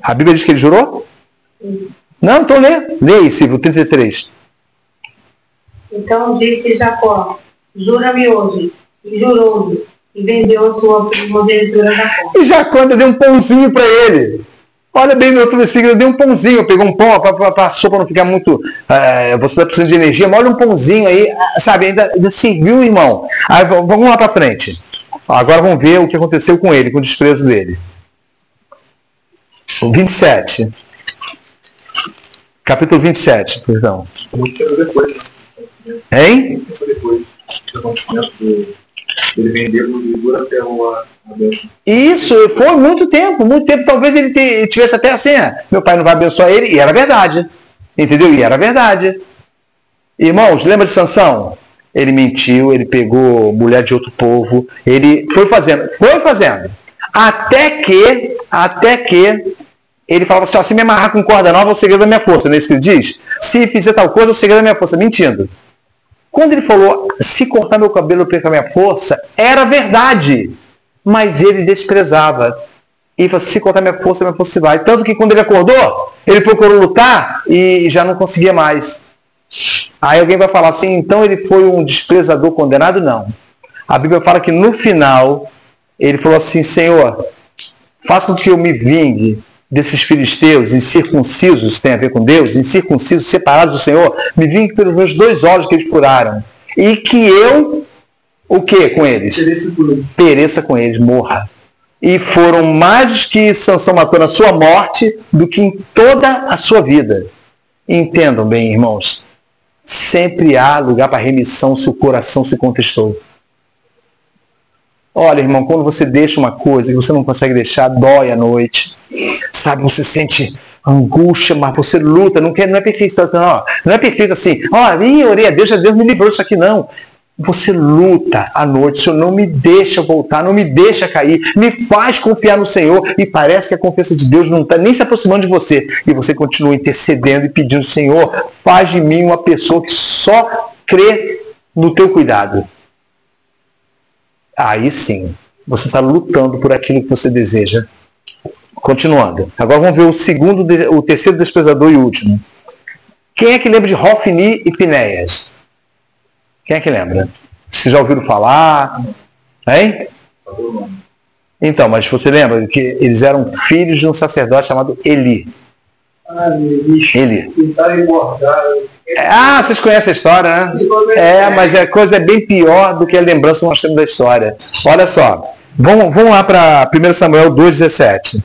A Bíblia diz que ele jurou? Não, então lê aí, Silvio, 33. Então disse Jacó: jura-me hoje. E jurou-lhe, e vendeu a sua primogenitura a Jacó. E Jacó ainda deu um pãozinho para ele. Olha bem no outro versículo, deu um pãozinho, pegou um pão para a sopa não ficar muito... você está precisando de energia, mas olha um pãozinho aí, sabe, ainda serviu, irmão. Aí, vamos lá para frente. Agora vamos ver o que aconteceu com ele, com o desprezo dele. O 27. Capítulo 27, perdão. Depois. Hein? Depois. Ele vendeu o livro até a bênção. Isso, foi muito tempo. Talvez ele tivesse até assim, meu pai não vai abençoar ele, e era verdade. Entendeu? E era verdade. Irmãos, lembra de Sansão? Ele mentiu, ele pegou mulher de outro povo, ele foi fazendo. Até que ele falava assim, ó, se me amarrar com corda nova é o segredo da minha força, não é isso que ele diz? Se fizer tal coisa é o segredo da minha força, mentindo. Quando ele falou, se cortar meu cabelo eu perco a minha força, era verdade, mas ele desprezava. E falou, se cortar minha força se vai. Tanto que quando ele acordou, ele procurou lutar e já não conseguia mais. Aí alguém vai falar assim, então ele foi um desprezador condenado? Não. A Bíblia fala que no final, ele falou assim, Senhor, faz com que eu me vingue desses filisteus incircuncisos, tem a ver com Deus, incircuncisos, separados do Senhor, me vingue pelos meus 2 olhos que eles furaram. E que eu, o que com eles? Pereça com eles, morra. E foram mais os que Sansão matou na sua morte do que em toda a sua vida. Entendam bem, irmãos. Sempre há lugar para remissão se o coração se contestou. Olha, irmão, quando você deixa uma coisa que você não consegue deixar, dói à noite. Sabe, você sente angústia, mas você luta. Não é perfeito, não é perfeito assim. Orei a Deus, Deus me livrou disso aqui, não. Você luta à noite, o Senhor não me deixa voltar, não me deixa cair, me faz confiar no Senhor, e parece que a confiança de Deus não está nem se aproximando de você, e você continua intercedendo e pedindo, Senhor, faz de mim uma pessoa que só crê no teu cuidado. Aí sim, você está lutando por aquilo que você deseja. Continuando, agora vamos ver o terceiro desprezador e último. Quem é que lembra de Hofni e Finéias? Quem é que lembra? Vocês já ouviram falar? Hein? Então, mas você lembra que eles eram filhos de um sacerdote chamado Eli. Eli. Vocês conhecem a história, né? Mas a coisa é bem pior do que a lembrança que nós temos da história. Olha só. Vamos lá para 1 Samuel 2,17.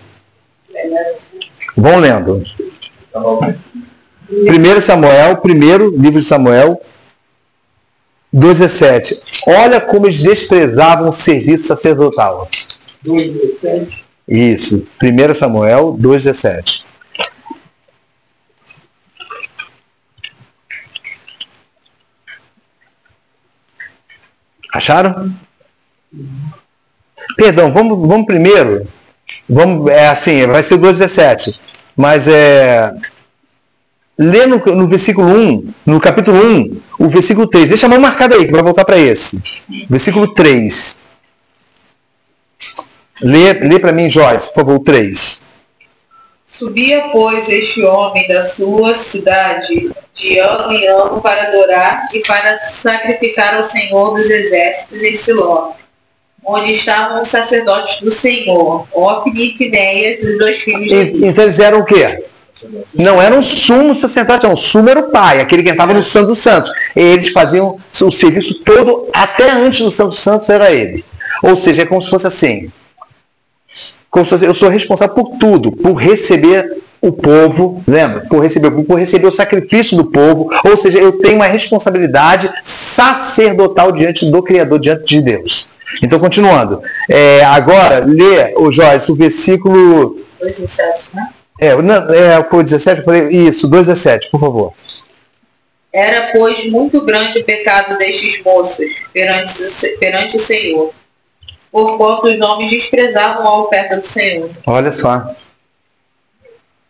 Vão lendo. 1 Samuel, primeiro livro de Samuel, 2,17. Olha como eles desprezavam o serviço sacerdotal. 2,17. Isso. 1 Samuel 2,17. Acharam? Perdão, vamos primeiro. Vai ser o 2,17. Mas lê no versículo 1, no capítulo 1, o versículo 3. Deixa a mão marcada aí, que vai voltar para esse. Versículo 3. Lê para mim, Joyce, por favor, o 3. Subia, pois, este homem da sua cidade de ano em ano para adorar e para sacrificar ao Senhor dos Exércitos em Siló, onde estavam os sacerdotes do Senhor, Hofni e Finéias, os 2 filhos de Eli. Então eles eram o quê? Não era um sumo sacerdote, não. O sumo era o pai, aquele que entrava no Santo dos Santos. Eles faziam o serviço todo, até antes do Santo dos Santos era ele. Ou seja, é como se fosse assim. Como se fosse, eu sou responsável por tudo, por receber o povo, lembra? Por receber o sacrifício do povo. Ou seja, eu tenho uma responsabilidade sacerdotal diante do Criador, diante de Deus. Então, continuando. Agora, lê, Joyce, o versículo 2,17, né? Foi o 17, eu falei, isso, 2,17, por favor. Era, pois, muito grande o pecado destes moços perante o Senhor, porquanto os homens desprezavam a oferta do Senhor. Olha só.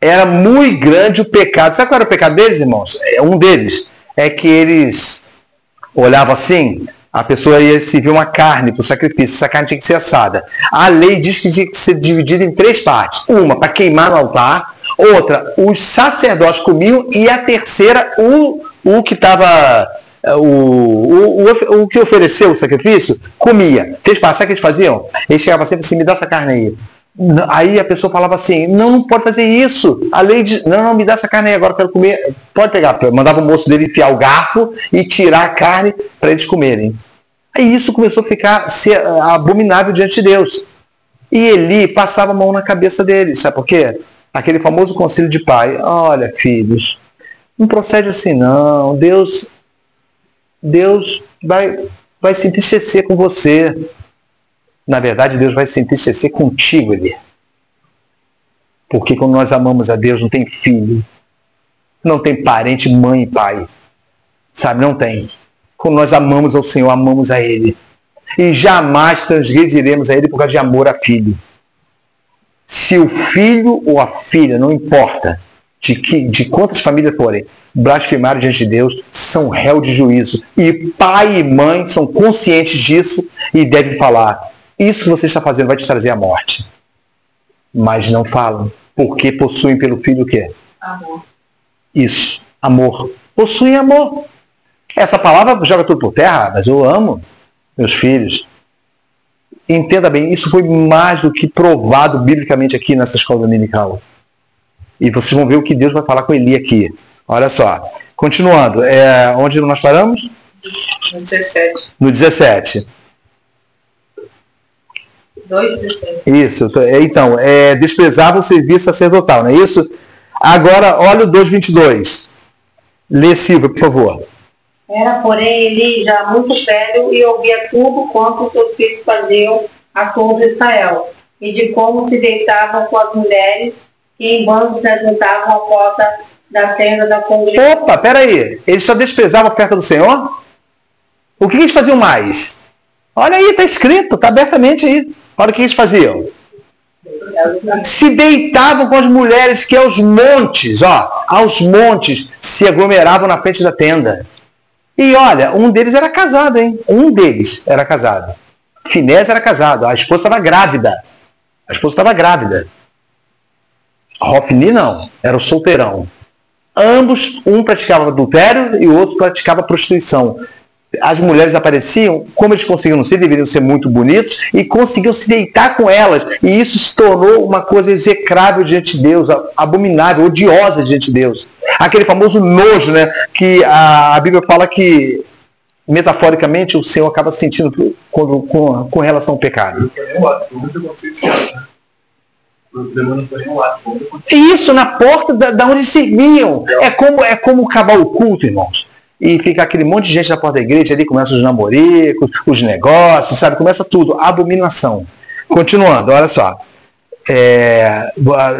Era muito grande o pecado. Sabe qual era o pecado deles, irmãos? Um deles é que eles olhavam assim, a pessoa ia servir uma carne para o sacrifício. Essa carne tinha que ser assada. A lei diz que tinha que ser dividida em 3 partes. Uma para queimar no altar, outra os sacerdotes comiam e a terceira o que estava o que ofereceu o sacrifício comia. 3 partes. Sabe o que eles faziam? Eles chegavam sempre assim, me dá essa carne aí. Aí a pessoa falava assim, não pode fazer isso. A lei diz, não, me dá essa carne aí, agora eu quero comer. Pode pegar. Mandava o moço dele enfiar o garfo e tirar a carne para eles comerem. Aí isso começou a ser abominável diante de Deus. E Eli passava a mão na cabeça deles. Sabe por quê? Aquele famoso conselho de pai. Olha, filhos, não procede assim não. Deus vai se entristecer com você. Na verdade, Deus vai se entristecer contigo, Eli. Porque quando nós amamos a Deus, não tem filho. Não tem parente, mãe e pai. Sabe, não tem. Quando nós amamos ao Senhor, amamos a Ele. E jamais transgrediremos a Ele por causa de amor a filho. Se o filho ou a filha, não importa de quantas famílias forem, blasfemarem diante de Deus, são réu de juízo. E pai e mãe são conscientes disso e devem falar: isso que você está fazendo vai te trazer a morte. Mas não falam, porque possuem pelo filho o quê? Amor. Isso, amor. Possuem amor. Essa palavra joga tudo por terra, mas eu amo meus filhos. Entenda bem, isso foi mais do que provado biblicamente aqui nessa escola dominical. E vocês vão ver o que Deus vai falar com Eli aqui. Olha só. Continuando. Onde nós paramos? No 17. No 17. 2:17. Isso. Então, desprezava o serviço sacerdotal, não é isso? Agora, olha o 2:22. Lê, Silvia, por favor. Era, porém, Eli já muito velho e ouvia tudo quanto os seus filhos faziam a todo Israel, e de como se deitavam com as mulheres que em bandos se ajuntavam à porta da tenda da congregação. Opa, peraí. Eles só desprezavam a oferta do Senhor? O que eles faziam mais? Olha aí, está escrito, está abertamente aí. Olha o que eles faziam. Se deitavam com as mulheres que aos montes se aglomeravam na frente da tenda. E olha, um deles era casado, hein? Um deles era casado. Finés era casado. A esposa estava grávida. Hofni não. Era o solteirão. Ambos, um praticava adultério e o outro praticava prostituição. As mulheres apareciam, como eles conseguiam não ser, deveriam ser muito bonitos, e conseguiam se deitar com elas. E isso se tornou uma coisa execrável diante de Deus, abominável, odiosa diante de Deus. Aquele famoso nojo, né, que a Bíblia fala que, metaforicamente, o Senhor acaba sentindo com relação ao pecado. Isso, na porta da onde serviam. É como acabar o culto, irmãos. E fica aquele monte de gente na porta da igreja ali, começa os namoricos, os negócios, sabe? Começa tudo. Abominação. Continuando, olha só.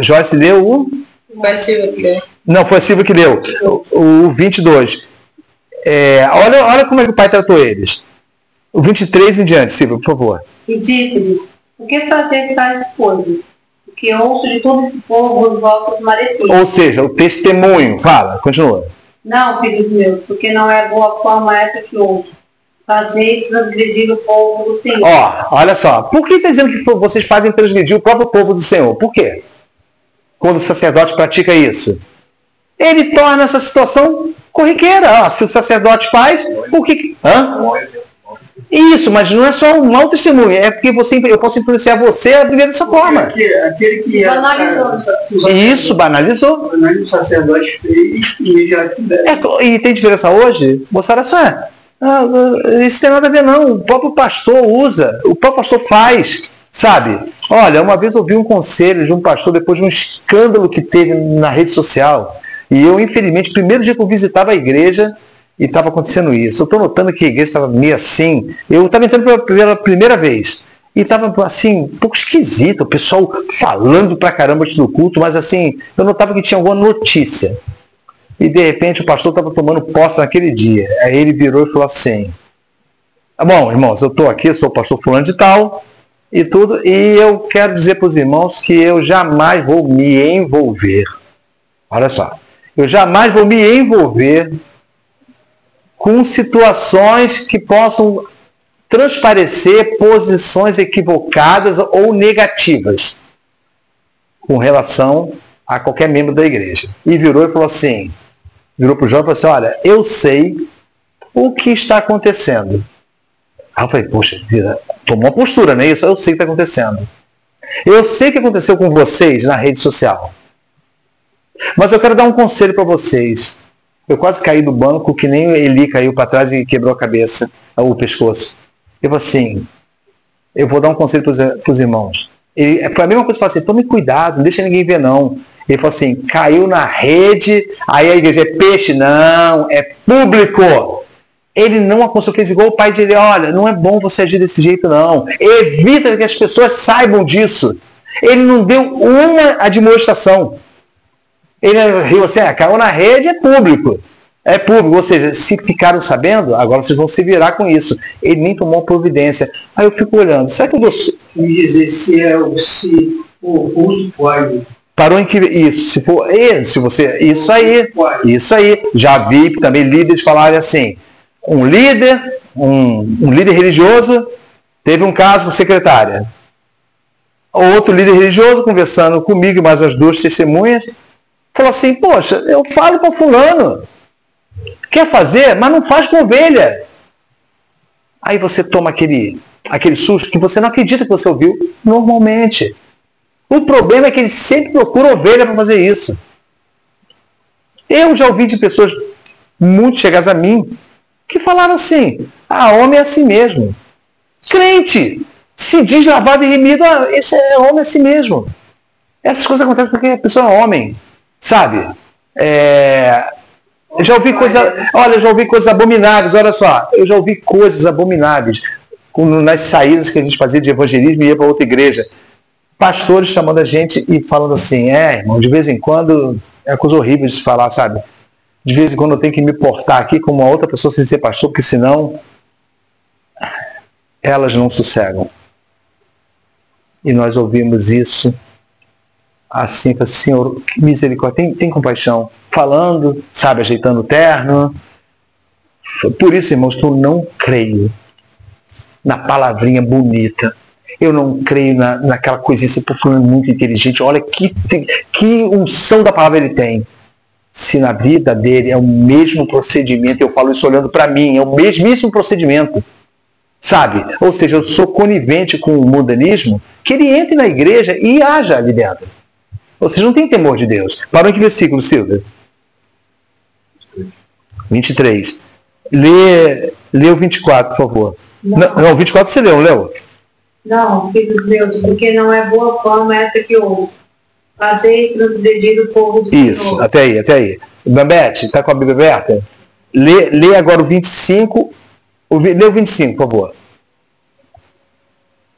Joyce leu o... Foi a Silvia que leu. Não, foi a Silvia que leu. O 22. Olha como é que o pai tratou eles. O 23 em diante, Silvia, por favor. E disse-lhes: por que fazer tais coisas? Porque ouço de todo esse povo os vossos malefícios. Ou seja, o testemunho. Fala, continua. Não, filhos meus, porque não é boa forma essa que ouço. Fazeis transgredir o povo do Senhor. Olha só. Por que está dizendo que vocês fazem transgredir o próprio povo do Senhor? Por quê? Quando o sacerdote pratica isso? Ele torna essa situação corriqueira. Se o sacerdote faz, por que... Isso, mas não é só um mau testemunho. É porque eu posso influenciar você a viver dessa forma. Aquele que banalizou. Isso, banalizou. O sacerdote fez e já tivesse. E tem diferença hoje? Você olha só. Isso tem nada a ver, não. O próprio pastor usa. O próprio pastor faz. Sabe? Olha, uma vez eu ouvi um conselho de um pastor depois de um escândalo que teve na rede social. E eu, infelizmente, primeiro dia que eu visitava a igreja, e estava acontecendo isso. Eu estou notando que a igreja estava meio assim. Eu estava entrando pela primeira vez. E estava assim, um pouco esquisito. O pessoal falando pra caramba antes do culto. Mas assim, eu notava que tinha alguma notícia. E de repente o pastor estava tomando posse naquele dia. Aí ele virou e falou assim: bom, irmãos, eu estou aqui, sou o pastor fulano de tal. E tudo. E eu quero dizer para os irmãos que eu jamais vou me envolver. Olha só. Eu jamais vou me envolver com situações que possam transparecer posições equivocadas ou negativas com relação a qualquer membro da igreja. E virou e falou assim, virou para o João e falou assim: olha, eu sei o que está acontecendo. Aí eu falei: poxa vida, tomou uma postura, não é isso? Eu sei o que está acontecendo. Eu sei o que aconteceu com vocês na rede social. Mas eu quero dar um conselho para vocês. Eu quase caí do banco, que nem Eli caiu para trás e quebrou a cabeça, o pescoço. Eu falei assim: eu vou dar um conselho para os irmãos. Foi a mesma coisa que eu falei assim: tome cuidado, não deixa ninguém ver não. Ele falou assim: caiu na rede, aí a igreja é peixe? Não, é público. Ele não aconselhou, fez igual o pai dele: olha, não é bom você agir desse jeito não. Evita que as pessoas saibam disso. Ele não deu uma admoestação. Ele riu assim, caiu na rede, é público. É público, ou seja, se ficaram sabendo, agora vocês vão se virar com isso. Ele nem tomou providência. Aí eu fico olhando, será que eu dou... Me dizer se o russo pode. Parou em que isso, se for, se você, isso aí. Já vi também líderes falarem assim, um líder religioso teve um caso com secretária. Outro líder religioso conversando comigo e mais umas 2 testemunhas, falou assim, poxa, eu falo para fulano, quer fazer, mas não faz com ovelha. Aí você toma aquele susto que você não acredita que você ouviu normalmente. O problema é que eles sempre procuram ovelha para fazer isso. Eu já ouvi de pessoas muito chegadas a mim que falaram assim, homem é assim mesmo. Crente, se diz lavado e remido, esse homem é assim mesmo. Essas coisas acontecem porque a pessoa é homem, sabe? Eu já ouvi coisas abomináveis, olha só, eu já ouvi coisas abomináveis nas saídas que a gente fazia de evangelismo e ia para outra igreja. Pastores chamando a gente e falando assim, irmão, de vez em quando, é coisa horrível de se falar, sabe? De vez em quando eu tenho que me portar aqui como uma outra pessoa sem ser pastor, porque senão elas não sossegam. E nós ouvimos isso assim, Senhor, misericórdia, tem compaixão. Falando, sabe, ajeitando o terno. Por isso, irmãos, que eu não creio na palavrinha bonita. Eu não creio naquela coisinha, esse fulano muito inteligente. Olha que unção da palavra ele tem. Se na vida dele é o mesmo procedimento, eu falo isso olhando para mim, é o mesmíssimo procedimento. Sabe? Ou seja, eu sou conivente com o mundanismo, que ele entre na igreja e haja ali dentro. Ou seja, não tem temor de Deus. Parou em que versículo, Silvia? 23. Lê o 24, por favor. Não, 24 você leu? Não, filhos meus, porque não é boa fama essa que ouve. Fazei transgredir o povo do Isso, Senhor. até aí. Bambete, está com a Bíblia aberta? Lê agora o 25. Lê o 25, por favor.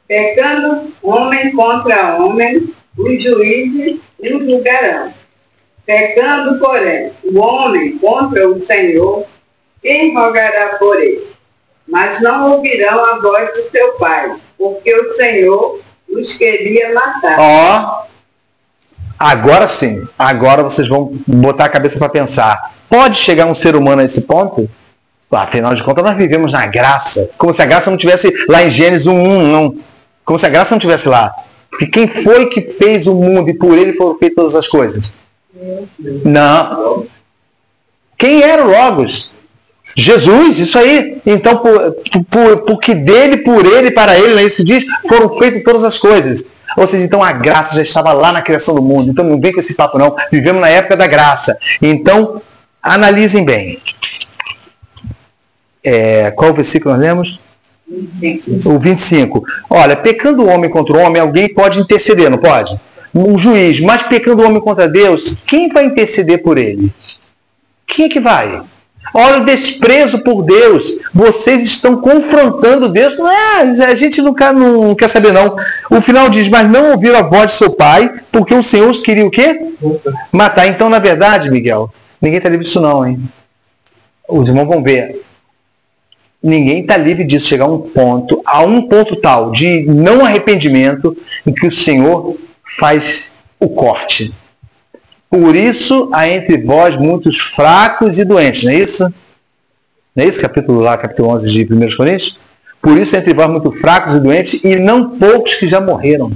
Pecando homem contra homem, os juízes o julgarão. Pecando, porém, o homem contra o Senhor, quem rogará por ele? Mas não ouvirão a voz do seu pai, porque o Senhor os queria matar. Agora sim, agora vocês vão botar a cabeça para pensar. Pode chegar um ser humano a esse ponto? Afinal de contas, nós vivemos na graça. Como se a graça não tivesse lá em Gênesis 1:1, não. Como se a graça não tivesse lá. Porque quem foi que fez o mundo e por ele foram feitas todas as coisas? Não. Quem era o Logos? Jesus, isso aí. Então, porque dele, por ele, para ele, né, se diz, foram feitas todas as coisas. Ou seja, então a graça já estava lá na criação do mundo. Então não vem com esse papo não. Vivemos na época da graça. Então, analisem bem. Qual o versículo nós lemos? 25. O 25. Olha, pecando o homem contra o homem, alguém pode interceder, não pode? Um juiz. Mas pecando o homem contra Deus, quem vai interceder por ele? Quem é que vai? Olha o desprezo por Deus. Vocês estão confrontando Deus. A gente não quer saber, não. O final diz, mas não ouviram a voz de seu pai, porque o Senhor os queria o quê? Matar. Então, na verdade, Miguel, ninguém está livre disso não, hein? Os irmãos vão ver. Ninguém está livre disso. Chegar a um ponto tal de não arrependimento, em que o Senhor faz o corte. Por isso há entre vós muitos fracos e doentes, não é isso? Não é isso? Capítulo 11 de 1 Coríntios? Por isso há entre vós muitos fracos e doentes, e não poucos que já morreram.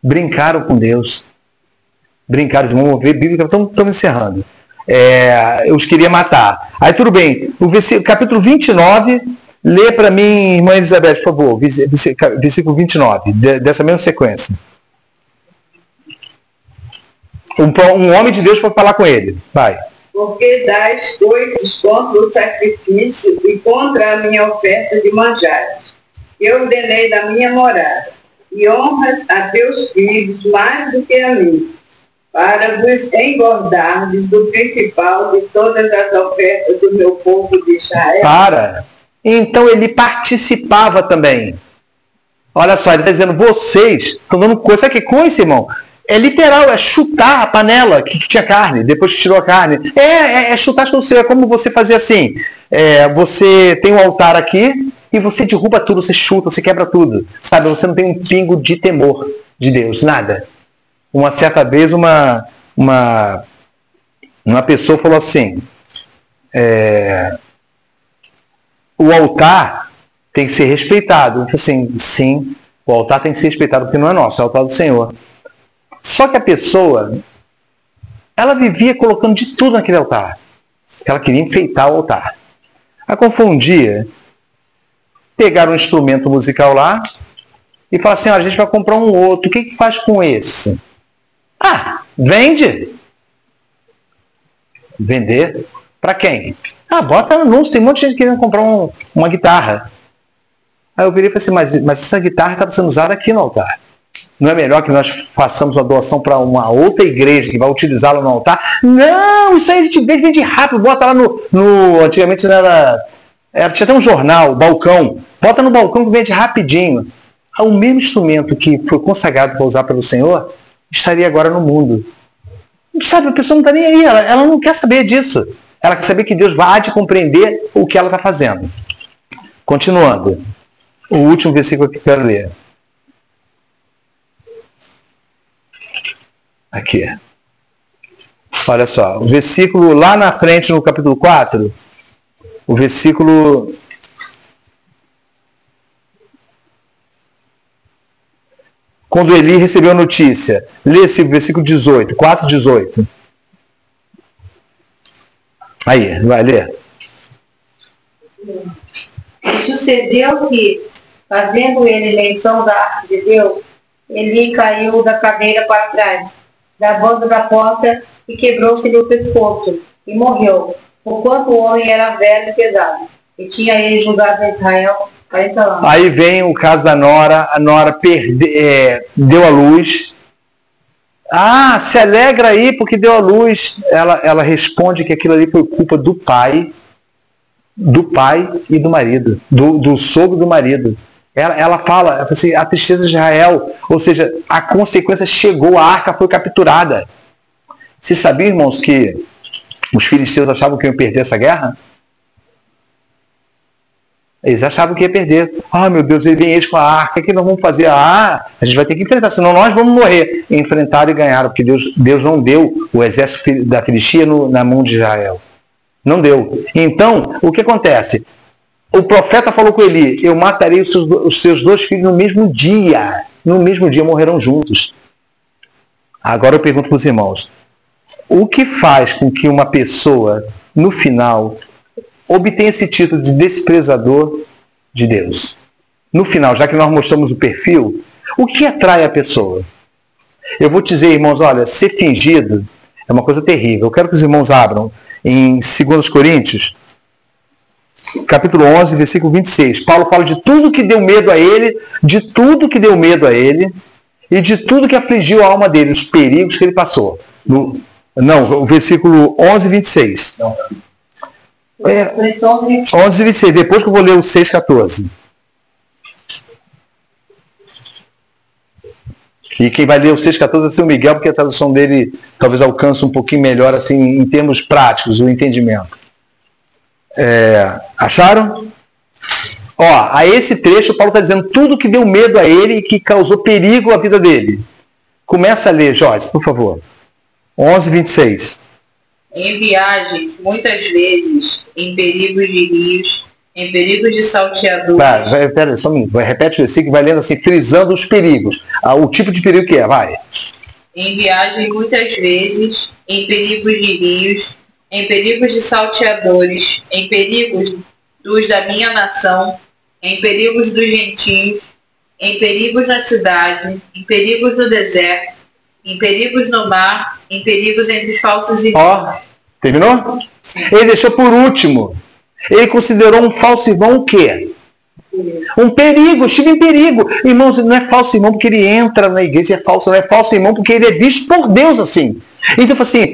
Brincaram com Deus. Brincaram, vamos ver, Bíblia, estamos encerrando. Eu os queria matar. Aí tudo bem, o capítulo 29, lê para mim, irmã Elizabeth, por favor, versículo 29, dessa mesma sequência. Um homem de Deus foi falar com ele. Vai. Porque dás coisas contra o sacrifício e contra a minha oferta de manjares. Eu ordenei da minha morada. E honras a teus filhos mais do que a mim, para vos engordardes do principal de todas as ofertas do meu povo de Israel. Então ele participava também. Olha só, ele está dizendo, vocês estão dando coisa. Sabe que coisa, irmão? É literal, é chutar a panela que tinha carne, depois que tirou a carne. É chutar as coisas. É como você fazer assim. Você tem um altar aqui e você derruba tudo, você chuta, você quebra tudo. Sabe, você não tem um pingo de temor de Deus, nada. Uma certa vez uma pessoa falou assim, o altar tem que ser respeitado. Eu falei assim, sim, o altar tem que ser respeitado porque não é nosso, é o altar do Senhor. Só que a pessoa, ela vivia colocando de tudo naquele altar. Ela queria enfeitar o altar. Aí um dia, pegaram um instrumento musical lá e falaram assim, a gente vai comprar um outro, o que faz com esse? Vende. Vender? Para quem? Bota no anúncio, tem um monte de gente querendo comprar uma guitarra. Aí eu virei e falei assim, mas essa guitarra está sendo usada aqui no altar. Não é melhor que nós façamos uma doação para uma outra igreja que vai utilizá-la no altar? Não, isso aí a gente vende rápido, bota lá no antigamente não era, tinha até um jornal, balcão, bota no balcão que vende rapidinho. O mesmo instrumento que foi consagrado para usar pelo Senhor, estaria agora no mundo. Sabe, a pessoa não está nem aí, ela não quer saber disso. Ela quer saber que Deus vai de compreender o que ela está fazendo. Continuando, o último versículo que eu quero ler. Aqui. Olha só, o versículo lá na frente no capítulo 4, o versículo... Quando Eli recebeu a notícia, lê esse versículo 18, 4:18. Aí, vai ler. E sucedeu que, fazendo ele menção da arte de Deus, Eli caiu da cadeira para trás, da banda da porta, e quebrou-se-lhe o pescoço, e morreu, porquanto o homem era velho e pesado, e tinha ele julgado a Israel 40 anos. Aí vem o caso da Nora, a Nora deu a luz. Se alegra aí porque deu a luz. Ela responde que aquilo ali foi culpa do pai e do marido, do sogro do marido. Ela fala assim, a tristeza de Israel, ou seja, a consequência chegou, a arca foi capturada. Vocês sabiam, irmãos, que os filisteus achavam que iam perder essa guerra? Eles achavam que ia perder. Meu Deus, ele vem eles com a arca, o que nós vamos fazer? A gente vai ter que enfrentar, senão nós vamos morrer. Enfrentaram e ganharam, porque Deus não deu o exército da Filistia na mão de Israel. Não deu. Então, o que acontece? O profeta falou com Eli, eu matarei os seus 2 filhos no mesmo dia. No mesmo dia morrerão juntos. Agora eu pergunto para os irmãos, o que faz com que uma pessoa, no final, obtenha esse título de desprezador de Deus? No final, já que nós mostramos o perfil, o que atrai a pessoa? Eu vou te dizer, irmãos, olha, ser fingido é uma coisa terrível. Eu quero que os irmãos abram em 2 Coríntios, capítulo 11, versículo 26. Paulo fala de tudo que deu medo a ele, e de tudo que afligiu a alma dele, os perigos que ele passou. O versículo 11, 26. 11, 26. Depois que eu vou ler o 6, 14. E quem vai ler o 6, 14 vai ser o Miguel, porque a tradução dele talvez alcance um pouquinho melhor, assim, em termos práticos, o entendimento. Acharam? A esse trecho, Paulo está dizendo tudo que deu medo a ele e que causou perigo à vida dele. Começa a ler, Joyce, por favor. 11, 26. Em viagens, muitas vezes, em perigos de rios, em perigos de salteadores. Pera, só um minuto. Repete o versículo, vai lendo assim, frisando os perigos. O tipo de perigo que é, vai. Em viagem, muitas vezes, em perigos de rios, em perigos de salteadores, em perigos dos da minha nação, em perigos dos gentios, em perigos na cidade, em perigos no deserto, em perigos no mar, em perigos entre os falsos irmãos. Terminou? Sim. Ele deixou por último. Ele considerou um falso irmão o quê? Um perigo, estive em perigo. Irmãos, não é falso irmão porque ele entra na igreja, é falso, não é falso irmão porque ele é visto por Deus assim. Então, assim,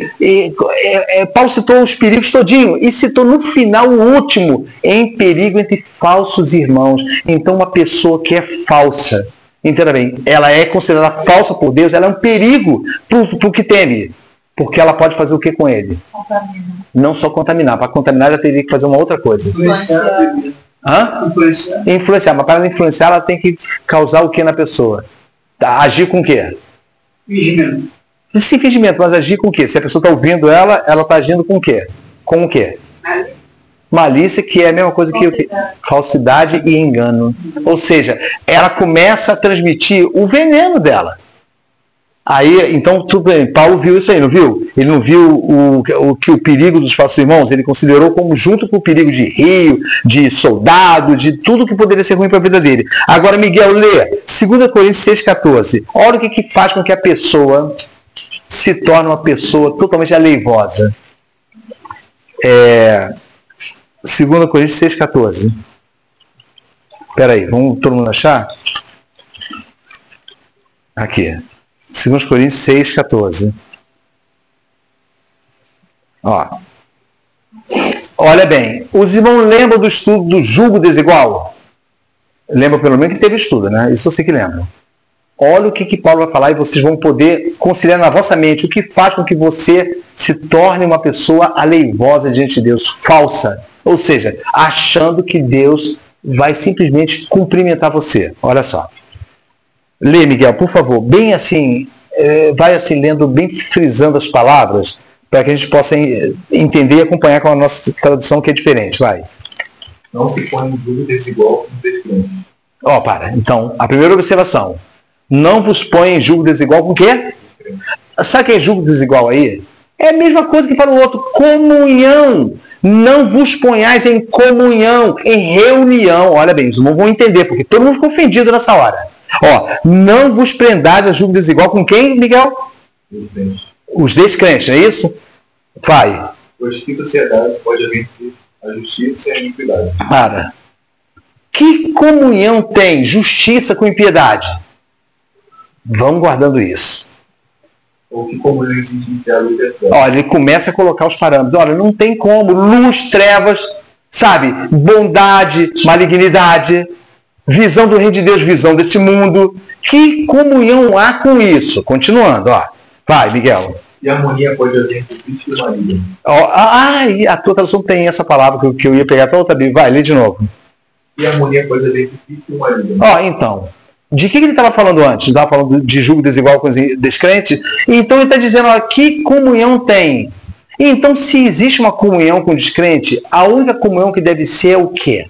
Paulo citou os perigos todinho e citou no final o último, em perigo entre falsos irmãos. Então, uma pessoa que é falsa, entenda bem, ela é considerada falsa por Deus, ela é um perigo para o que teme. Porque ela pode fazer o que com ele? Contaminar. Não só contaminar. Para contaminar, ela teria que fazer uma outra coisa. Influenciar. Mas para ela influenciar, ela tem que causar o que na pessoa? Agir com o quê? Fingimento. Sim, fingimento, mas agir com o quê? Se a pessoa está ouvindo ela está agindo com o quê? Com o quê? Malícia, que é a mesma coisa que falsidade e engano. Ou seja, ela começa a transmitir o veneno dela. Aí, então, tudo bem, Paulo viu isso aí, não viu? Ele não viu o perigo dos falsos irmãos, ele considerou como junto com o perigo de rio, de soldado, de tudo que poderia ser ruim para a vida dele. Agora, Miguel, lê 2 Coríntios 6,14. Olha o que faz com que a pessoa se torne uma pessoa totalmente aleivosa. 2 Coríntios 6,14. Espera aí, vamos todo mundo achar? Aqui. 2 Coríntios 6,14. Olha bem, os irmãos lembram do estudo do jugo desigual? Lembra pelo menos que teve estudo, né? Isso eu sei que lembra. Olha o que Paulo vai falar e vocês vão poder conciliar na vossa mente o que faz com que você se torne uma pessoa aleivosa diante de Deus, falsa. Ou seja, achando que Deus vai simplesmente cumprimentar você. Olha só. Lê, Miguel, por favor, bem assim, vai assim lendo, bem frisando as palavras, para que a gente possa entender e acompanhar com a nossa tradução, que é diferente. Vai. Não se põe em julgo desigual com descrente. Para. Então, a primeira observação. Não vos põe em julgo desigual com o quê? Sabe o que é julgo desigual aí? É a mesma coisa que para o outro. Comunhão. Não vos ponhais em comunhão, em reunião. Olha bem, os irmãos vão entender, porque todo mundo ficou ofendido nessa hora. Não vos prendais a julgo desigual com quem, Miguel? Os descrentes, não é isso? Vai. Pois que sociedade pode haver a justiça e a iniquidade? Para. Que comunhão tem justiça com impiedade? Vamos guardando isso. Ou que comunhão existe entre a luz e a trevas? Ele começa a colocar os parâmetros. Não tem como. Luz, trevas, sabe? Bondade, malignidade. Visão do reino de Deus, visão desse mundo. Que comunhão há com isso? Continuando, Vai, Miguel. E harmonia pode haver entre Cristo e o marido. A tua tradução tem essa palavra que eu ia pegar para outra Bíblia. Vai, lê de novo. E harmonia pode haver entre Cristo e o marido. Então, de que ele estava falando antes? Ele estava falando de julgo desigual com os descrentes? Então ele está dizendo, que comunhão tem? Então, se existe uma comunhão com o descrente, a única comunhão que deve ser é o quê?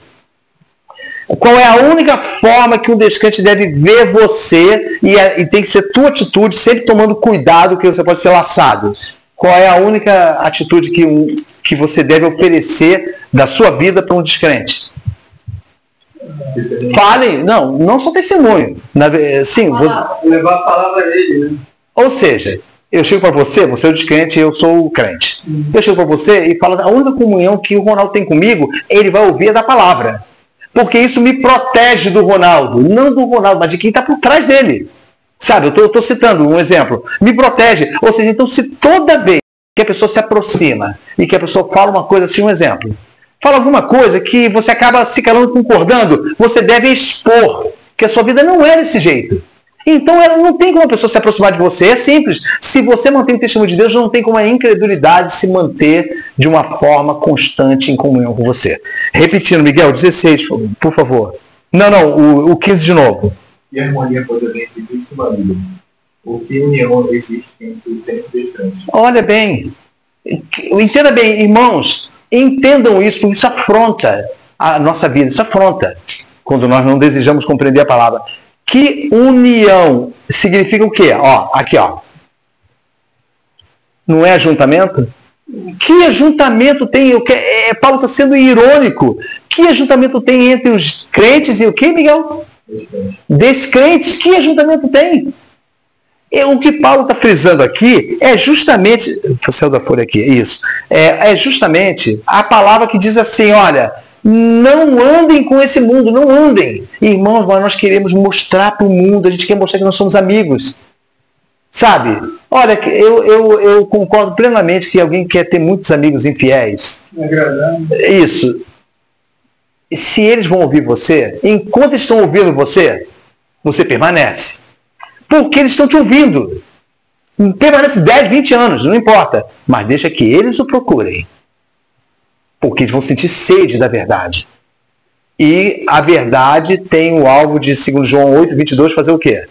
Qual é a única forma que um descrente deve ver você e tem que ser tua atitude, sempre tomando cuidado que você pode ser laçado? Qual é a única atitude que você deve oferecer da sua vida para um descrente? Falem, não só testemunho. Sim, levar a palavra a ele, né? Ou seja, eu chego para você é o descrente e eu sou o crente. Eu chego para você e falo, a única comunhão que o Ronaldo tem comigo, ele vai ouvir é da palavra. Porque isso me protege do Ronaldo. Não do Ronaldo, mas de quem está por trás dele. Sabe, eu estou citando um exemplo. Me protege. Ou seja, então se toda vez que a pessoa se aproxima e que a pessoa fala uma coisa assim, um exemplo. Fala alguma coisa que você acaba se calando, concordando, você deve expor que a sua vida não é desse jeito. Então ela não tem como a pessoa se aproximar de você. É simples. Se você mantém o testemunho de Deus, não tem como a incredulidade se manter de uma forma constante em comunhão com você. Repetindo, Miguel, 16, por favor. Não, o 15 de novo. E a harmonia pode haver entre Cristo e o marido. O que união existe entre o tempo e o descanso? Olha bem. Entenda bem, irmãos. Entendam isso, porque isso afronta a nossa vida. Isso afronta quando nós não desejamos compreender a palavra. Que união significa o quê? Aqui. Não é ajuntamento? Que ajuntamento tem? Paulo está sendo irônico. Que ajuntamento tem entre os crentes e o quê, Miguel? Descrentes. Que ajuntamento tem? O que Paulo está frisando aqui é justamente... Saiu da folha aqui, isso. É justamente a palavra que diz assim, olha... Não andem com esse mundo, não andem. Irmãos, nós queremos mostrar para o mundo, a gente quer mostrar que nós somos amigos. Sabe? Olha, eu concordo plenamente que alguém quer ter muitos amigos infiéis. Isso. Se eles vão ouvir você, enquanto estão ouvindo você, você permanece. Porque eles estão te ouvindo. Permanece 10, 20 anos, não importa. Mas deixa que eles o procurem. Porque eles vão sentir sede da verdade. E a verdade tem o alvo de, segundo João 8, 22, fazer o quê?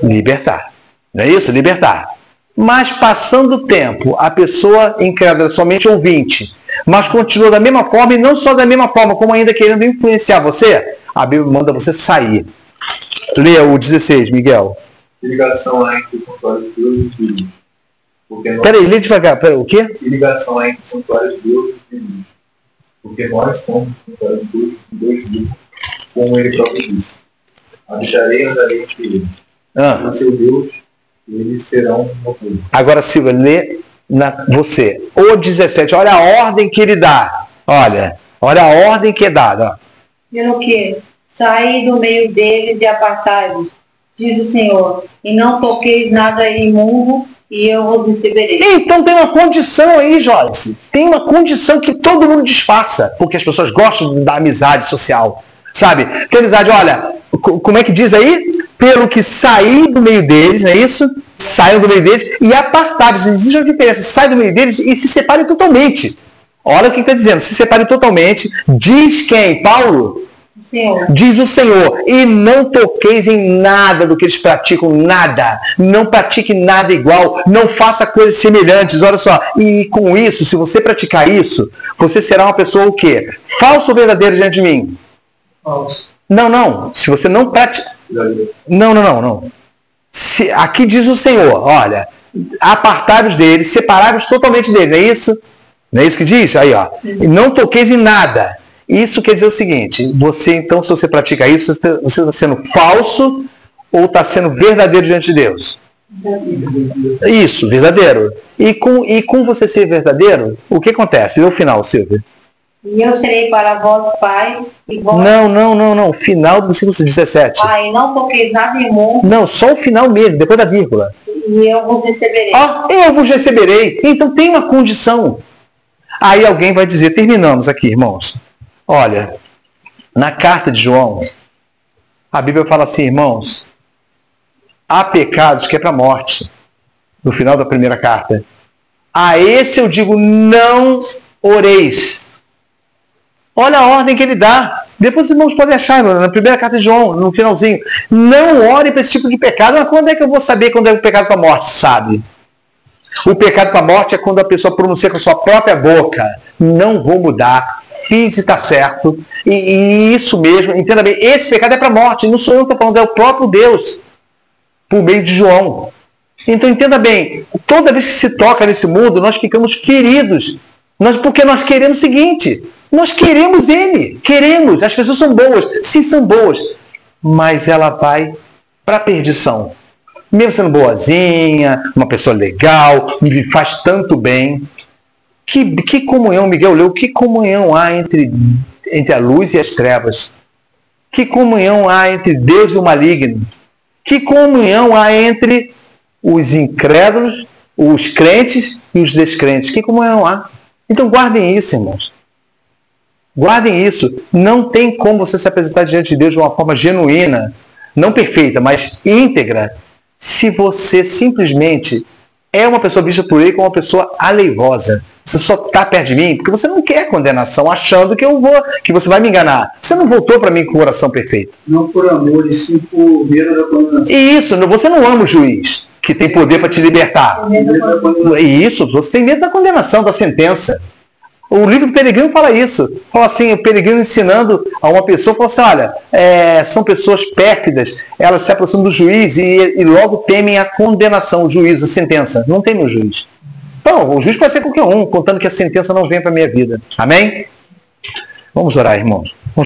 Libertar. Não é isso? Libertar. Mas passando o tempo, a pessoa incrédula, somente ouvinte, mas continua da mesma forma, e não só da mesma forma, como ainda querendo influenciar você, a Bíblia manda você sair. Leia o 16, Miguel. Que ligação há entre o santuário de Deus e os filhos? Peraí, lê devagar. Peraí, o quê? Que ligação há entre o santuário de Deus e os filhos? Porque nós somos o santuário de Deus vivos, como ele próprio disse. Habitarei e andarei entre eles. O seu Deus, eles serão meu povo. Agora, Silvia, lê você. O 17, olha a ordem que ele dá. Olha a ordem que é dada. Ó. Pelo que? Saí do meio deles e apartai-vos, diz o Senhor, e não toqueis nada imundo, e eu vos receberei. Então tem uma condição aí, Joyce. Tem uma condição que todo mundo disfarça, porque as pessoas gostam da amizade social. Sabe? Tem amizade, olha, como é que diz aí? Pelo que saí do meio deles, não é isso? Saiam do meio deles e apartai-vos. Existe uma diferença. Sai do meio deles e se separe totalmente. Olha o que está dizendo. Se separe totalmente. Diz quem? Paulo? Senhor. Diz o Senhor, e não toqueis em nada do que eles praticam, nada. Não pratique nada igual, não faça coisas semelhantes. Olha só, e com isso, se você praticar isso, você será uma pessoa o quê? Falso ou verdadeiro diante de mim? Falso. Não. Se você não pratica... Não. Aqui diz o Senhor, olha, apartai-vos deles, separai-vos totalmente deles, não é isso? Não é isso que diz? Aí, ó. E não toqueis em nada. Isso quer dizer o seguinte, você então, se você pratica isso, você está sendo falso ou está sendo verdadeiro diante de Deus? Isso, verdadeiro. E com você ser verdadeiro, o que acontece? E o final, Silvia? E eu serei para vós, Pai, e vós... Não. Final do versículo 17. Pai, não toqueis nada imundo. Não, só o final mesmo, depois da vírgula. E eu vos receberei. Eu vos receberei. Então tem uma condição. Aí alguém vai dizer, terminamos aqui, irmãos. Olha, na carta de João, a Bíblia fala assim, irmãos, há pecados que é para a morte. No final da primeira carta. A esse eu digo, não oreis. Olha a ordem que ele dá. Depois os irmãos podem achar, na primeira carta de João, no finalzinho. Não ore para esse tipo de pecado. Mas quando é que eu vou saber quando é o pecado para a morte? Sabe? O pecado para a morte é quando a pessoa pronuncia com a sua própria boca. Não vou mudar. Fiz e está certo. E isso mesmo, entenda bem. Esse pecado é para a morte. Não sou eu que estou falando, é o próprio Deus. Por meio de João. Então entenda bem. Toda vez que se toca nesse mundo, nós ficamos feridos. Porque nós queremos o seguinte... Nós queremos ele, queremos. As pessoas são boas, sim, são boas. Mas ela vai para a perdição. Mesmo sendo boazinha, uma pessoa legal, me faz tanto bem. Que comunhão, Miguel leu, que comunhão há entre a luz e as trevas? Que comunhão há entre Deus e o maligno? Que comunhão há entre os incrédulos, os crentes e os descrentes? Que comunhão há? Então guardem isso, irmãos. Guardem isso. Não tem como você se apresentar diante de Deus de uma forma genuína, não perfeita, mas íntegra, se você simplesmente é uma pessoa vista por ele como uma pessoa aleivosa. Você só está perto de mim porque você não quer condenação, achando que você vai me enganar. Você não voltou para mim com o coração perfeito. Não por amor, e sim por medo da condenação. E isso, você não ama o juiz, que tem poder para te libertar. E isso, você tem medo da condenação, da sentença. O livro do Peregrino fala isso. Fala assim, o Peregrino ensinando a uma pessoa, fala assim, olha, são pessoas pérfidas, elas se aproximam do juiz e logo temem a condenação, o juiz, a sentença. Não tem o juiz. Então, o juiz pode ser qualquer um, contando que a sentença não venha para a minha vida. Amém? Vamos orar, irmãos.